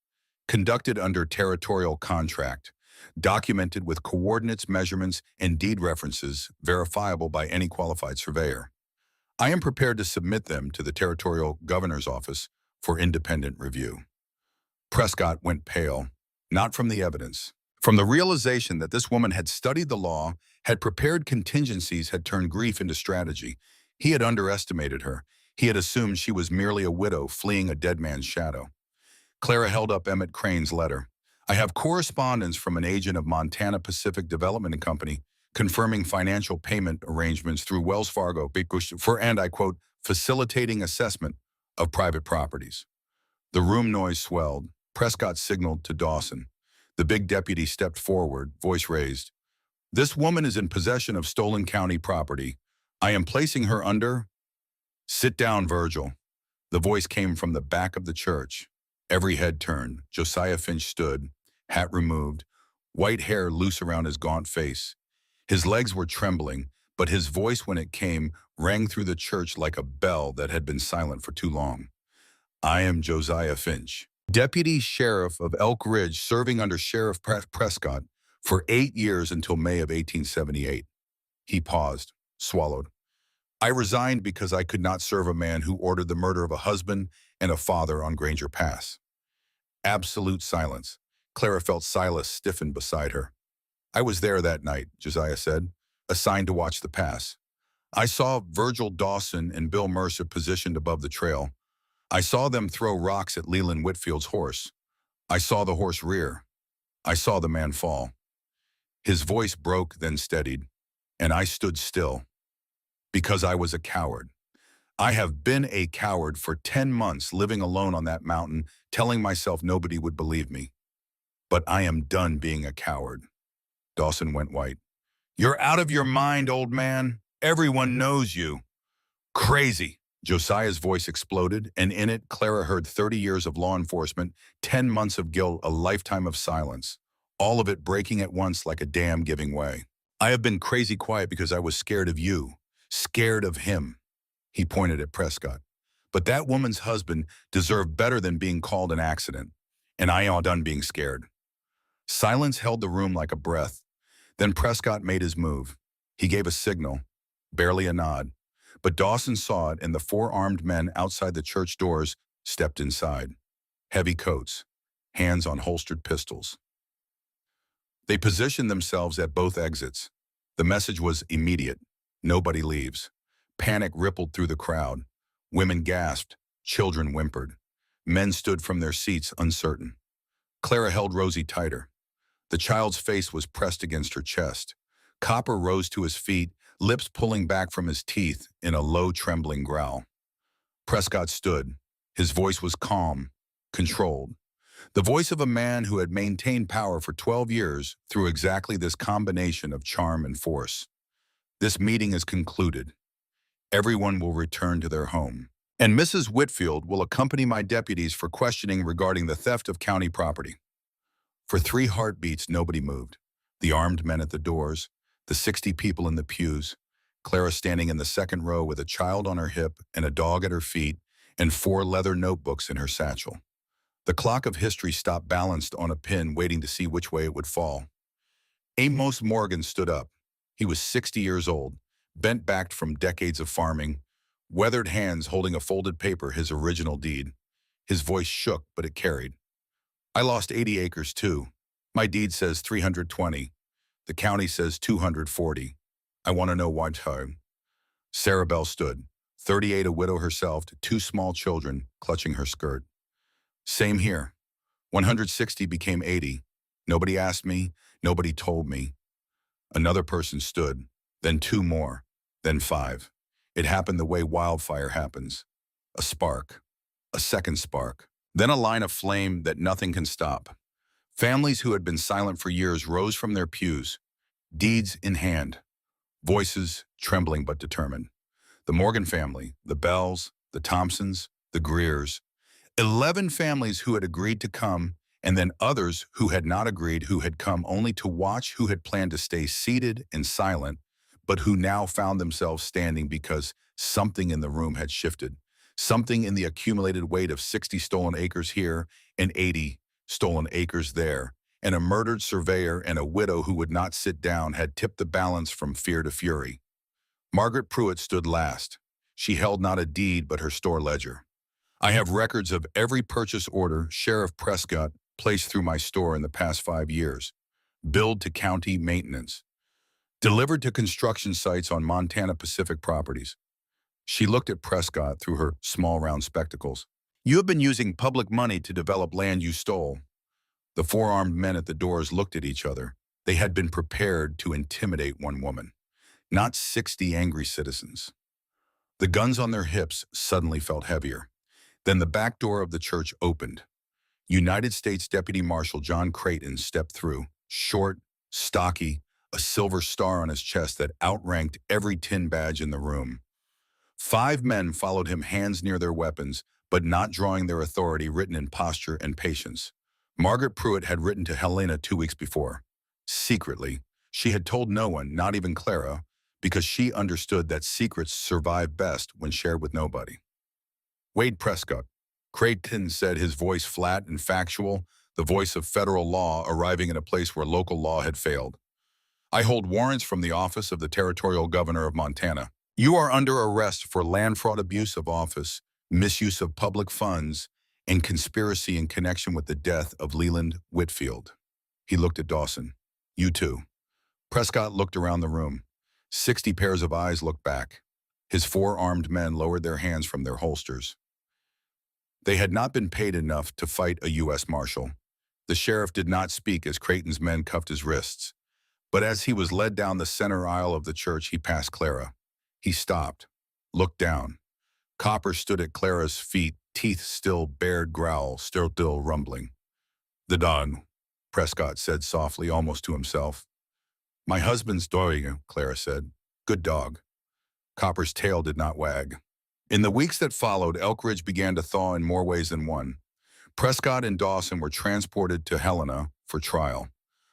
Conducted under territorial contract, documented with coordinates, measurements, and deed references verifiable by any qualified surveyor. I am prepared to submit them to the territorial governor's office for independent review. Prescott went pale, not from the evidence, from the realization that this woman had studied the law, had prepared contingencies, had turned grief into strategy. He had underestimated her. He had assumed she was merely a widow fleeing a dead man's shadow. Clara held up Emmett Crane's letter. I have correspondence from an agent of Montana Pacific Development Company confirming financial payment arrangements through Wells Fargo for, and I quote, facilitating assessment of private properties. The room noise swelled. Prescott signaled to Dawson. The big deputy stepped forward, voice raised. This woman is in possession of stolen county property. I am placing her under... Sit down, Virgil. The voice came from the back of the church. Every head turned. Josiah Finch stood, hat removed, white hair loose around his gaunt face. His legs were trembling, but his voice, when it came, rang through the church like a bell that had been silent for too long. I am Josiah Finch, Deputy Sheriff of Elk Ridge, serving under Sheriff Prescott for 8 years until May of 1878. He paused, swallowed. I resigned because I could not serve a man who ordered the murder of a husband and a father on Granger Pass. Absolute silence. Clara felt Silas stiffen beside her. I was there that night, Josiah said, assigned to watch the pass. I saw Virgil Dawson and Bill Mercer positioned above the trail. I saw them throw rocks at Leland Whitfield's horse. I saw the horse rear. I saw the man fall. His voice broke, then steadied, and I stood still. Because I was a coward. I have been a coward for 10 months, living alone on that mountain, telling myself nobody would believe me. But I am done being a coward. Dawson went white. You're out of your mind, old man. Everyone knows you. Crazy. Josiah's voice exploded, and in it, Clara heard 30 years of law enforcement, 10 months of guilt, a lifetime of silence, all of it breaking at once like a dam giving way. I have been crazy quiet because I was scared of you, scared of him. He pointed at Prescott. But that woman's husband deserved better than being called an accident, and I am done being scared. Silence held the room like a breath. Then Prescott made his move. He gave a signal, barely a nod. But Dawson saw it, and the 4 armed men outside the church doors stepped inside. Heavy coats, hands on holstered pistols. They positioned themselves at both exits. The message was immediate. Nobody leaves. Panic rippled through the crowd. Women gasped. Children whimpered. Men stood from their seats, uncertain. Clara held Rosie tighter. The child's face was pressed against her chest. Copper rose to his feet, lips pulling back from his teeth in a low, trembling growl. Prescott stood. His voice was calm, controlled. The voice of a man who had maintained power for 12 years through exactly this combination of charm and force. This meeting is concluded. Everyone will return to their home. And Mrs. Whitfield will accompany my deputies for questioning regarding the theft of county property. For 3 heartbeats, nobody moved. The armed men at the doors, the 60 people in the pews, Clara standing in the second row with a child on her hip and a dog at her feet, and 4 leather notebooks in her satchel. The clock of history stopped balanced on a pin, waiting to see which way it would fall. Amos Morgan stood up. He was 60 years old, bent-backed from decades of farming, weathered hands holding a folded paper, his original deed. His voice shook, but it carried. I lost 80 acres too. My deed says 320. The county says 240. I want to know why time. Sarah Bell stood, 38, a widow herself, to 2 small children clutching her skirt. Same here. 160 became 80. Nobody asked me, nobody told me. Another person stood, then 2 more, then 5. It happened the way wildfire happens. A spark, a second spark, then a line of flame that nothing can stop. Families who had been silent for years rose from their pews, deeds in hand, voices trembling but determined. The Morgan family, the Bells, the Thompsons, the Greers, 11 families who had agreed to come, and then others who had not agreed, who had come only to watch, who had planned to stay seated and silent, but who now found themselves standing because something in the room had shifted. Something in the accumulated weight of 60 stolen acres here and 80 stolen acres there, and a murdered surveyor and a widow who would not sit down had tipped the balance from fear to fury. Margaret Pruitt stood last. She held not a deed but her store ledger. I have records of every purchase order Sheriff Prescott placed through my store in the past 5 years, billed to county maintenance, delivered to construction sites on Montana Pacific properties. She looked at Prescott through her small round spectacles. You have been using public money to develop land you stole. The 4 armed men at the doors looked at each other. They had been prepared to intimidate one woman, not 60 angry citizens. The guns on their hips suddenly felt heavier. Then the back door of the church opened. United States Deputy Marshal John Creighton stepped through, short, stocky, a silver star on his chest that outranked every tin badge in the room. 5 men followed him, hands near their weapons, but not drawing their authority written in posture and patience. Margaret Pruitt had written to Helena 2 weeks before. Secretly, she had told no one, not even Clara, because she understood that secrets survive best when shared with nobody. Wade Prescott, Creighton said, his voice flat and factual, the voice of federal law arriving in a place where local law had failed. I hold warrants from the office of the territorial governor of Montana. You are under arrest for land fraud, abuse of office, misuse of public funds, and conspiracy in connection with the death of Leland Whitfield. He looked at Dawson. You too. Prescott looked around the room. 60 pairs of eyes looked back. His 4 armed men lowered their hands from their holsters. They had not been paid enough to fight a U.S. Marshal. The sheriff did not speak as Creighton's men cuffed his wrists. But as he was led down the center aisle of the church, he passed Clara. He stopped, looked down. Copper stood at Clara's feet, teeth still bared, growl still rumbling. The dog, Prescott said softly, almost to himself. My husband's dog, Clara said. Good dog. Copper's tail did not wag. In the weeks that followed, Elk Ridge began to thaw in more ways than one. Prescott and Dawson were transported to Helena for trial.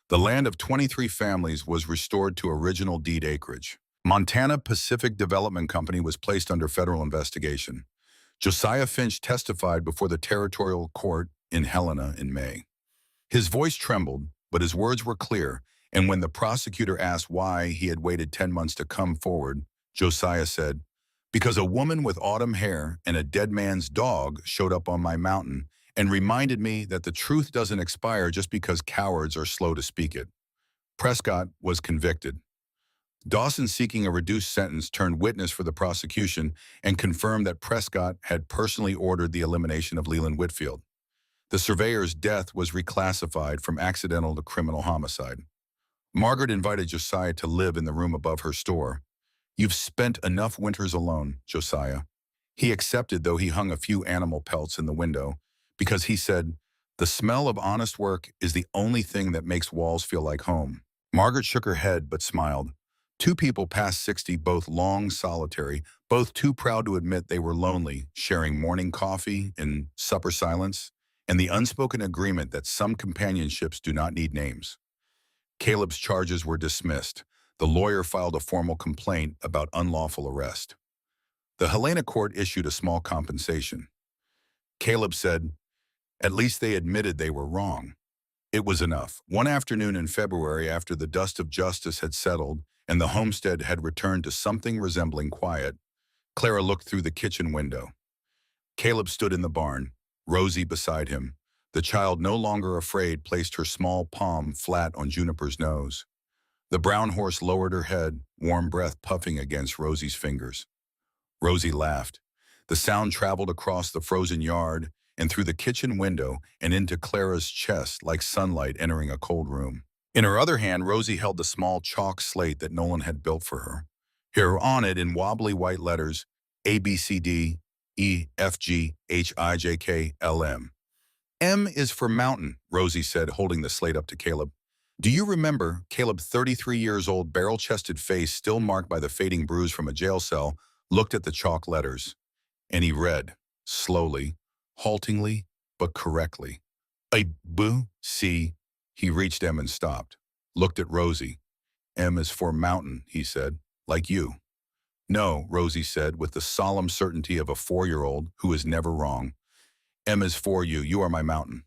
The land of 23 families was restored to original deed acreage. Montana Pacific Development Company was placed under federal investigation. Josiah Finch testified before the territorial court in Helena in May. His voice trembled, but his words were clear, and when the prosecutor asked why he had waited 10 months to come forward, Josiah said, because a woman with autumn hair and a dead man's dog showed up on my mountain and reminded me that the truth doesn't expire just because cowards are slow to speak it. Prescott was convicted. Dawson, seeking a reduced sentence, turned witness for the prosecution and confirmed that Prescott had personally ordered the elimination of Leland Whitfield. The surveyor's death was reclassified from accidental to criminal homicide. Margaret invited Josiah to live in the room above her store. You've spent enough winters alone, Josiah. He accepted, though he hung a few animal pelts in the window, because he said, the smell of honest work is the only thing that makes walls feel like home. Margaret shook her head but smiled. Two people past 60, both long, solitary, both too proud to admit they were lonely, sharing morning coffee and supper silence, and the unspoken agreement that some companionships do not need names. Caleb's charges were dismissed. The lawyer filed a formal complaint about unlawful arrest. The Helena court issued a small compensation. Caleb said, "At least they admitted they were wrong." It was enough. One afternoon in February, after the dust of justice had settled and the homestead had returned to something resembling quiet, Clara looked through the kitchen window. Caleb stood in the barn, Rosie beside him. The child, no longer afraid, placed her small palm flat on Juniper's nose. The brown horse lowered her head, warm breath puffing against Rosie's fingers. Rosie laughed. The sound traveled across the frozen yard and through the kitchen window and into Clara's chest like sunlight entering a cold room. In her other hand, Rosie held the small chalk slate that Nolan had built for her. Here on it, in wobbly white letters, A, B, C, D, E, F, G, H, I, J, K, L, M. M is for mountain, Rosie said, holding the slate up to Caleb. Do you remember Caleb, 33 years old, barrel-chested face still marked by the fading bruise from a jail cell, looked at the chalk letters, and he read, slowly, haltingly, but correctly. A, B, C. He reached M and stopped, looked at Rosie. M is for mountain, he said, like you. No, Rosie said, with the solemn certainty of a 4-year-old who is never wrong. M is for you. You are my mountain.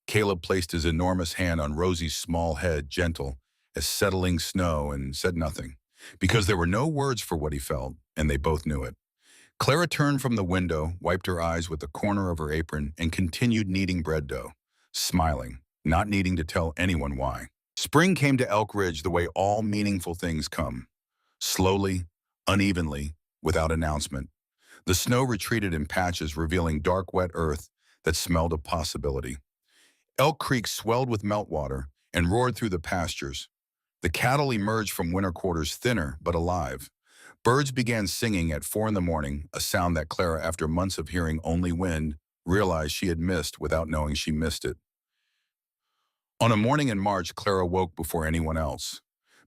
Caleb placed his enormous hand on Rosie's small head, gentle as settling snow, and said nothing, because there were no words for what he felt, and they both knew it. Clara turned from the window, wiped her eyes with the corner of her apron, and continued kneading bread dough, smiling, not needing to tell anyone why. Spring came to Elk Ridge the way all meaningful things come. Slowly, unevenly, without announcement. The snow retreated in patches, revealing dark, wet earth that smelled of possibility. Elk Creek swelled with meltwater and roared through the pastures. The cattle emerged from winter quarters thinner but alive. Birds began singing at 4 in the morning, a sound that Clara, after months of hearing only wind, realized she had missed without knowing she missed it. On a morning in March, Clara woke before anyone else.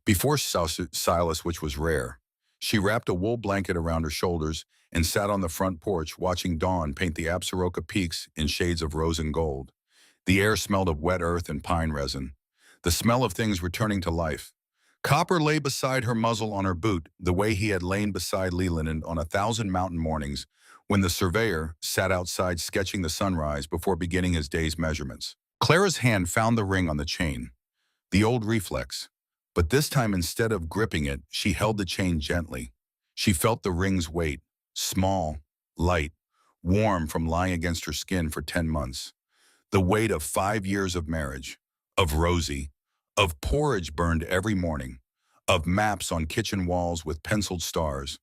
Before Silas, which was rare. She wrapped a wool blanket around her shoulders and sat on the front porch watching dawn paint the Absaroka peaks in shades of rose and gold. The air smelled of wet earth and pine resin, the smell of things returning to life. Copper lay beside her muzzle on her boot, the way he had lain beside Leland on 1,000 mountain mornings when the surveyor sat outside sketching the sunrise before beginning his day's measurements. Clara's hand found the ring on the chain, the old reflex. But this time, instead of gripping it, she held the chain gently. She felt the ring's weight, small, light, warm from lying against her skin for 10 months. The weight of 5 years of marriage, of Rosie, of porridge burned every morning, of maps on kitchen walls with penciled stars,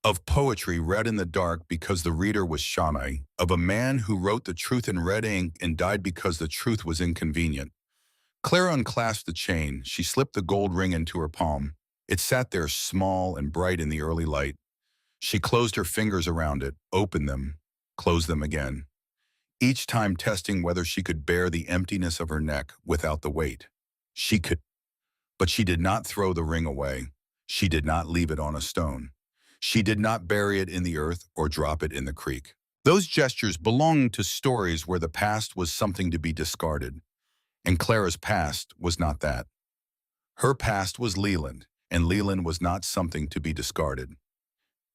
of poetry read in the dark because the reader was Shawnee, of a man who wrote the truth in red ink and died because the truth was inconvenient. Clara unclasped the chain. She slipped the gold ring into her palm. It sat there small and bright in the early light. She closed her fingers around it, opened them, closed them again, each time testing whether she could bear the emptiness of her neck without the weight. She could, but she did not throw the ring away. She did not leave it on a stone. She did not bury it in the earth or drop it in the creek. Those gestures belonged to stories where the past was something to be discarded. And Clara's past was not that. Her past was Leland, and Leland was not something to be discarded.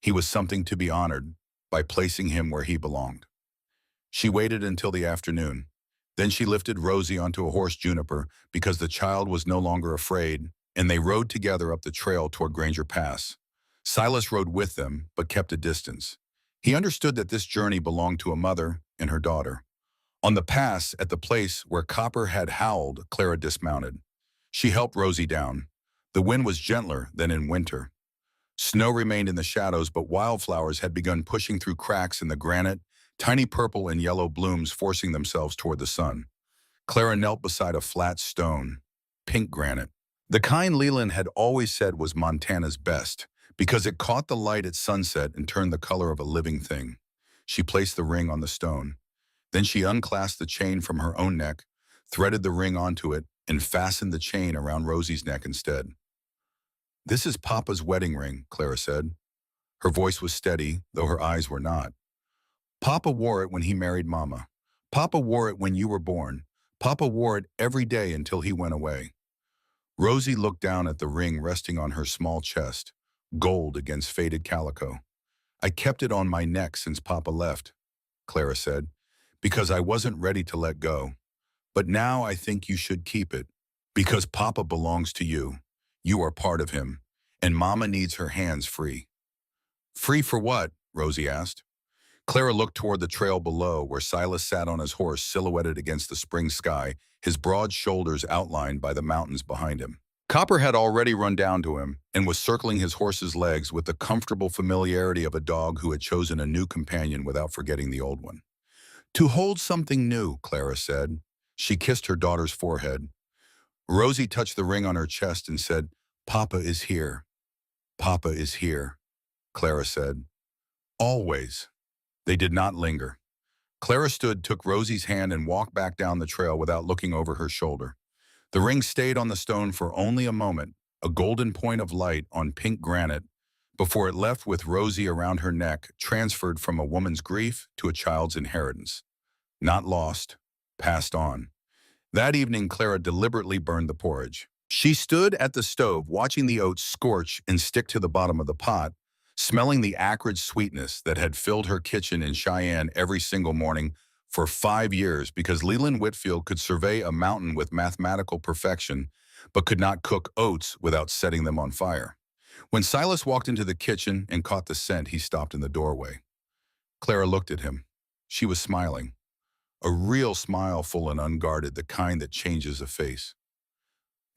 He was something to be honored by placing him where he belonged. She waited until the afternoon. Then she lifted Rosie onto a horse Juniper because the child was no longer afraid, and they rode together up the trail toward Granger Pass. Silas rode with them, but kept a distance. He understood that this journey belonged to a mother and her daughter. On the pass, at the place where Copper had howled, Clara dismounted. She helped Rosie down. The wind was gentler than in winter. Snow remained in the shadows, but wildflowers had begun pushing through cracks in the granite, tiny purple and yellow blooms forcing themselves toward the sun. Clara knelt beside a flat stone, pink granite. The kind Leland had always said was Montana's best, because it caught the light at sunset and turned the color of a living thing. She placed the ring on the stone. Then she unclasped the chain from her own neck, threaded the ring onto it, and fastened the chain around Rosie's neck instead. This is Papa's wedding ring, Clara said. Her voice was steady, though her eyes were not. Papa wore it when he married Mama. Papa wore it when you were born. Papa wore it every day until he went away. Rosie looked down at the ring resting on her small chest, gold against faded calico. I kept it on my neck since Papa left, Clara said, because I wasn't ready to let go. But now I think you should keep it, because Papa belongs to you. You are part of him, and Mama needs her hands free. Free for what? Rosie asked. Clara looked toward the trail below, where Silas sat on his horse silhouetted against the spring sky, his broad shoulders outlined by the mountains behind him. Copper had already run down to him and was circling his horse's legs with the comfortable familiarity of a dog who had chosen a new companion without forgetting the old one. To hold something new, Clara said. She kissed her daughter's forehead. Rosie touched the ring on her chest and said, Papa is here. Papa is here, Clara said. Always. They did not linger. Clara took Rosie's hand and walked back down the trail without looking over her shoulder. The ring stayed on the stone for only a moment, a golden point of light on pink granite, before it left with Rosie around her neck, transferred from a woman's grief to a child's inheritance. Not lost, passed on. That evening, Clara deliberately burned the porridge. She stood at the stove, watching the oats scorch and stick to the bottom of the pot, smelling the acrid sweetness that had filled her kitchen in Cheyenne every single morning for 5 years, because Leland Whitfield could survey a mountain with mathematical perfection, but could not cook oats without setting them on fire. When Silas walked into the kitchen and caught the scent, he stopped in the doorway. Clara looked at him. She was smiling. A real smile, full and unguarded, the kind that changes a face.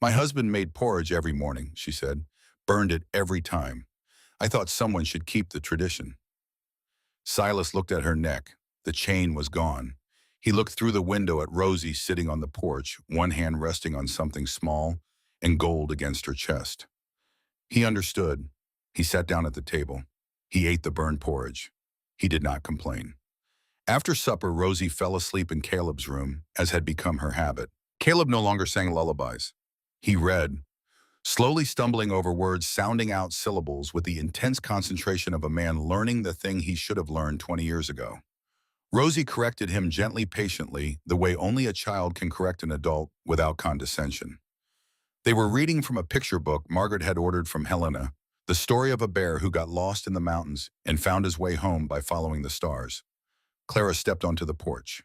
My husband made porridge every morning, she said. Burned it every time. I thought someone should keep the tradition. Silas looked at her neck. The chain was gone. He looked through the window at Rosie sitting on the porch, one hand resting on something small and gold against her chest. He understood. He sat down at the table. He ate the burned porridge. He did not complain. After supper, Rosie fell asleep in Caleb's room, as had become her habit. Caleb no longer sang lullabies. He read, slowly stumbling over words, sounding out syllables with the intense concentration of a man learning the thing he should have learned 20 years ago. Rosie corrected him gently, patiently, the way only a child can correct an adult without condescension. They were reading from a picture book Margaret had ordered from Helena, the story of a bear who got lost in the mountains and found his way home by following the stars. Clara stepped onto the porch.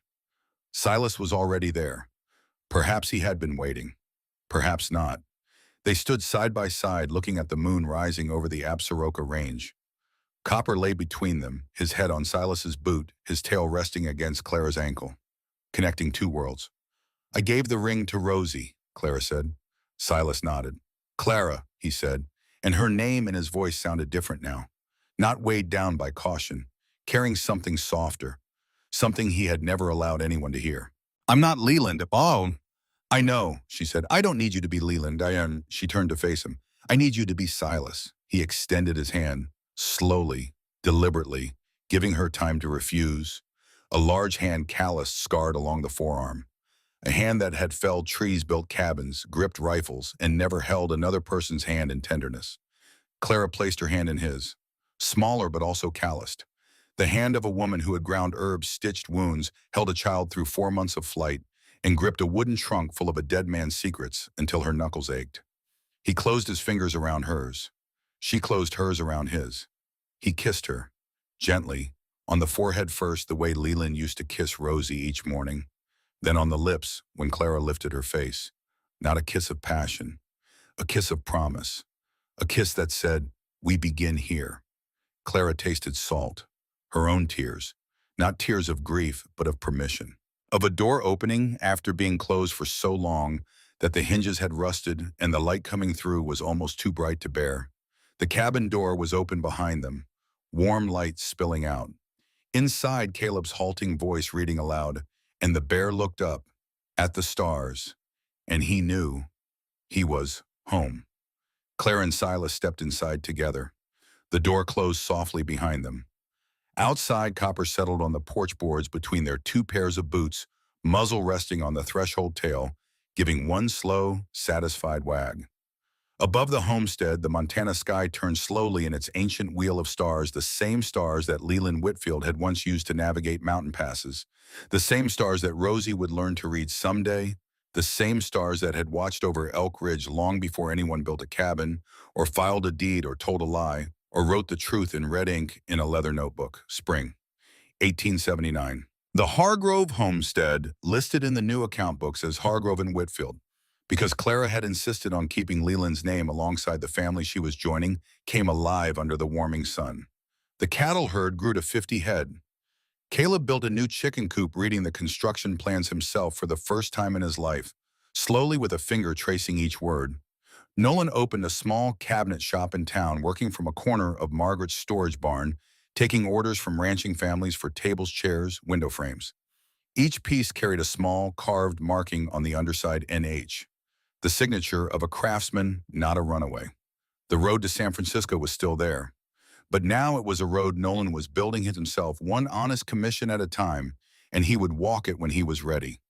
Silas was already there. Perhaps he had been waiting. Perhaps not. They stood side by side, looking at the moon rising over the Absaroka range. Copper lay between them, his head on Silas's boot, his tail resting against Clara's ankle, connecting two worlds. I gave the ring to Rosie, Clara said. Silas nodded. Clara, he said, and her name and his voice sounded different now, not weighed down by caution, carrying something softer, something he had never allowed anyone to hear. I'm not Leland. Oh, I know, she said. I don't need you to be Leland. She turned to face him. I need you to be Silas. He extended his hand, slowly, deliberately, giving her time to refuse. A large hand calloused, scarred along the forearm. A hand that had felled trees, built cabins, gripped rifles, and never held another person's hand in tenderness. Clara placed her hand in his, smaller but also calloused. The hand of a woman who had ground herbs, stitched wounds, held a child through 4 months of flight, and gripped a wooden trunk full of a dead man's secrets until her knuckles ached. He closed his fingers around hers. She closed hers around his. He kissed her, gently, on the forehead first, the way Leland used to kiss Rosie each morning, then on the lips when Clara lifted her face. Not a kiss of passion, a kiss of promise, a kiss that said, we begin here. Clara tasted salt, her own tears, not tears of grief, but of permission. Of a door opening after being closed for so long that the hinges had rusted and the light coming through was almost too bright to bear. The cabin door was open behind them, warm light spilling out. Inside, Caleb's halting voice reading aloud, and the bear looked up at the stars, and he knew he was home. Clara and Silas stepped inside together. The door closed softly behind them. Outside, Copper settled on the porch boards between their 2 pairs of boots, muzzle resting on the threshold tail, giving one slow, satisfied wag. Above the homestead, the Montana sky turned slowly in its ancient wheel of stars, the same stars that Leland Whitfield had once used to navigate mountain passes, the same stars that Rosie would learn to read someday, the same stars that had watched over Elk Ridge long before anyone built a cabin, or filed a deed, or told a lie, or wrote the truth in red ink in a leather notebook. Spring, 1879. The Hargrove homestead, listed in the new account books as Hargrove and Whitfield, because Clara had insisted on keeping Leland's name alongside the family she was joining, came alive under the warming sun. The cattle herd grew to 50 head. Caleb built a new chicken coop, reading the construction plans himself for the first time in his life, slowly with a finger tracing each word. Nolan opened a small cabinet shop in town, working from a corner of Margaret's storage barn, taking orders from ranching families for tables, chairs, window frames. Each piece carried a small, carved marking on the underside, NH, the signature of a craftsman, not a runaway. The road to San Francisco was still there, but now it was a road Nolan was building himself, one honest commission at a time, and he would walk it when he was ready,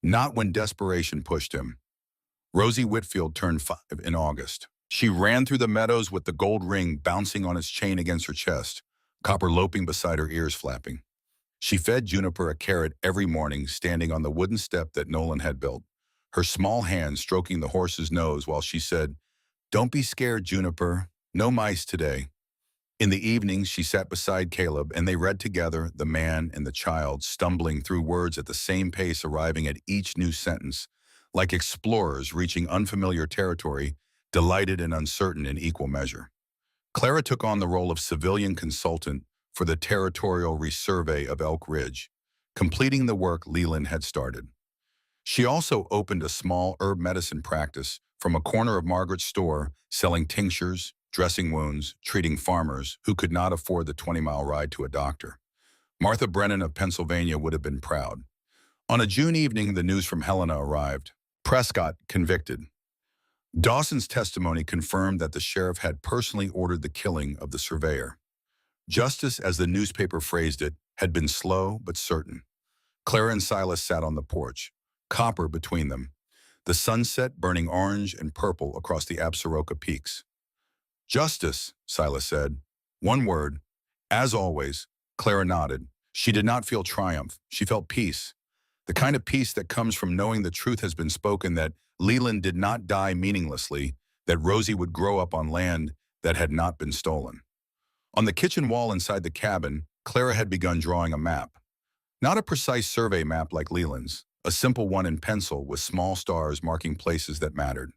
not when desperation pushed him. Rosie Whitfield turned 5 in August. She ran through the meadows with the gold ring bouncing on its chain against her chest, copper loping beside her ears flapping. She fed Juniper a carrot every morning, standing on the wooden step that Nolan had built, her small hand stroking the horse's nose while she said, "Don't be scared, Juniper. No mice today." In the evenings, she sat beside Caleb, and they read together, the man and the child, stumbling through words at the same pace, arriving at each new sentence, like explorers reaching unfamiliar territory, delighted and uncertain in equal measure. Clara took on the role of civilian consultant for the territorial resurvey of Elk Ridge, completing the work Leland had started. She also opened a small herb medicine practice from a corner of Margaret's store, selling tinctures, dressing wounds, treating farmers who could not afford the 20-mile ride to a doctor. Martha Brennan of Pennsylvania would have been proud. On a June evening, the news from Helena arrived. Prescott convicted. Dawson's testimony confirmed that the sheriff had personally ordered the killing of the surveyor. Justice, as the newspaper phrased it, had been slow but certain. Clara and Silas sat on the porch, copper between them, the sunset burning orange and purple across the Absaroka peaks. "Justice," Silas said. One word. As always, Clara nodded. She did not feel triumph. She felt peace. The kind of peace that comes from knowing the truth has been spoken, that Leland did not die meaninglessly, that Rosie would grow up on land that had not been stolen. On the kitchen wall inside the cabin, Clara had begun drawing a map. Not a precise survey map like Leland's, a simple one in pencil with small stars marking places that mattered.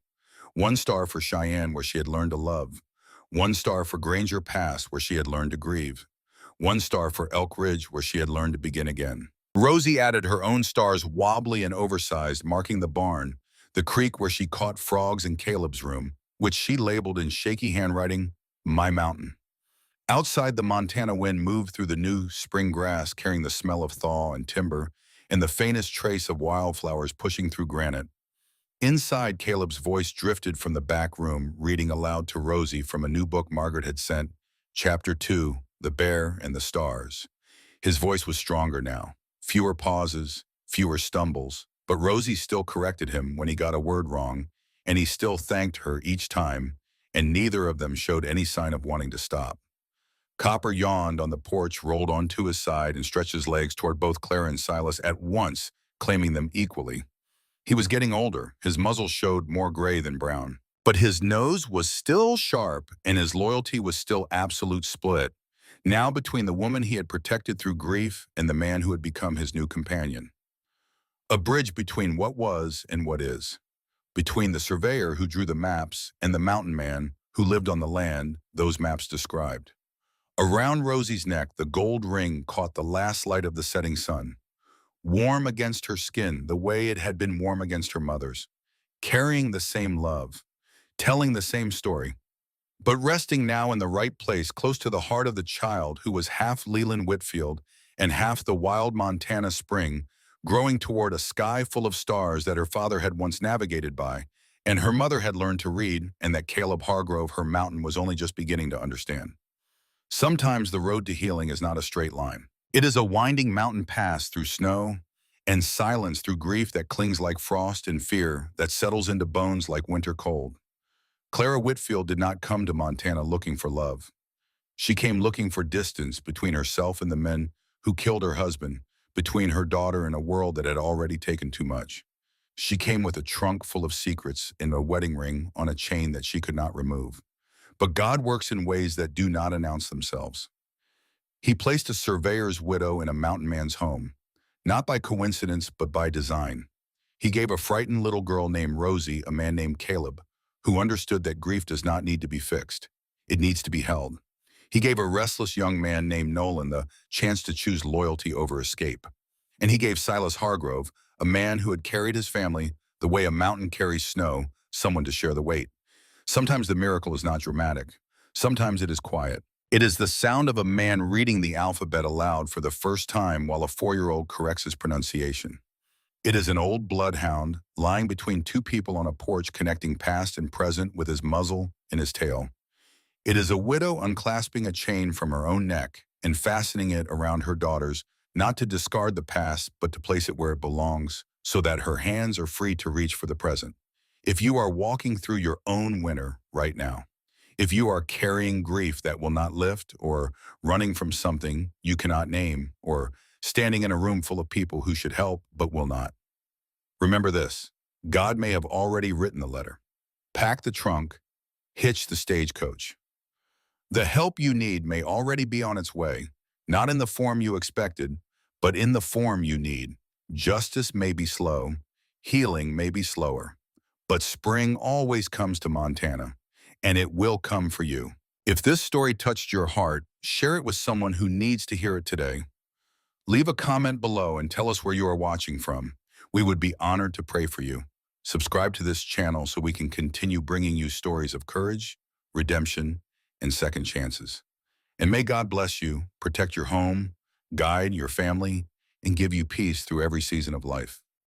One star for Cheyenne, where she had learned to love. One star for Granger Pass, where she had learned to grieve. One star for Elk Ridge, where she had learned to begin again. Rosie added her own stars, wobbly and oversized, marking the barn, the creek where she caught frogs in Caleb's room, which she labeled in shaky handwriting, "My Mountain." Outside, the Montana wind moved through the new spring grass, carrying the smell of thaw and timber, and the faintest trace of wildflowers pushing through granite. Inside, Caleb's voice drifted from the back room, reading aloud to Rosie from a new book Margaret had sent, Chapter 2, The Bear and the Stars. His voice was stronger now, fewer pauses, fewer stumbles, but Rosie still corrected him when he got a word wrong, and he still thanked her each time, and neither of them showed any sign of wanting to stop. Copper yawned on the porch, rolled onto his side, and stretched his legs toward both Clara and Silas at once, claiming them equally. He was getting older. His muzzle showed more gray than brown. But his nose was still sharp, and his loyalty was still absolute split, now between the woman he had protected through grief and the man who had become his new companion. A bridge between what was and what is. Between the surveyor who drew the maps and the mountain man who lived on the land those maps described. Around Rosie's neck, the gold ring caught the last light of the setting sun, warm against her skin the way it had been warm against her mother's, carrying the same love, telling the same story, but resting now in the right place, close to the heart of the child who was half Leland Whitfield and half the wild Montana spring, growing toward a sky full of stars that her father had once navigated by, and her mother had learned to read, and that Caleb Hargrove, her mountain, was only just beginning to understand. Sometimes the road to healing is not a straight line. It is a winding mountain pass through snow and silence, through grief that clings like frost and fear that settles into bones like winter cold. Clara Whitfield did not come to Montana looking for love. She came looking for distance between herself and the men who killed her husband, between her daughter and a world that had already taken too much. She came with a trunk full of secrets and a wedding ring on a chain that she could not remove. But God works in ways that do not announce themselves. He placed a surveyor's widow in a mountain man's home, not by coincidence but by design. He gave a frightened little girl named Rosie a man named Caleb, who understood that grief does not need to be fixed. It needs to be held. He gave a restless young man named Nolan the chance to choose loyalty over escape. And he gave Silas Hargrove, a man who had carried his family the way a mountain carries snow, someone to share the weight. Sometimes the miracle is not dramatic. Sometimes it is quiet. It is the sound of a man reading the alphabet aloud for the first time while a 4-year-old corrects his pronunciation. It is an old bloodhound lying between two people on a porch connecting past and present with his muzzle and his tail. It is a widow unclasping a chain from her own neck and fastening it around her daughter's, not to discard the past, but to place it where it belongs, so that her hands are free to reach for the present. If you are walking through your own winter right now, if you are carrying grief that will not lift, or running from something you cannot name, or standing in a room full of people who should help but will not, remember this: God may have already written the letter. Pack the trunk, hitch the stagecoach. The help you need may already be on its way, not in the form you expected, but in the form you need. Justice may be slow, healing may be slower, but spring always comes to Montana, and it will come for you. If this story touched your heart, share it with someone who needs to hear it today. Leave a comment below and tell us where you are watching from. We would be honored to pray for you. Subscribe to this channel so we can continue bringing you stories of courage, redemption, and second chances. And may God bless you, protect your home, guide your family, and give you peace through every season of life.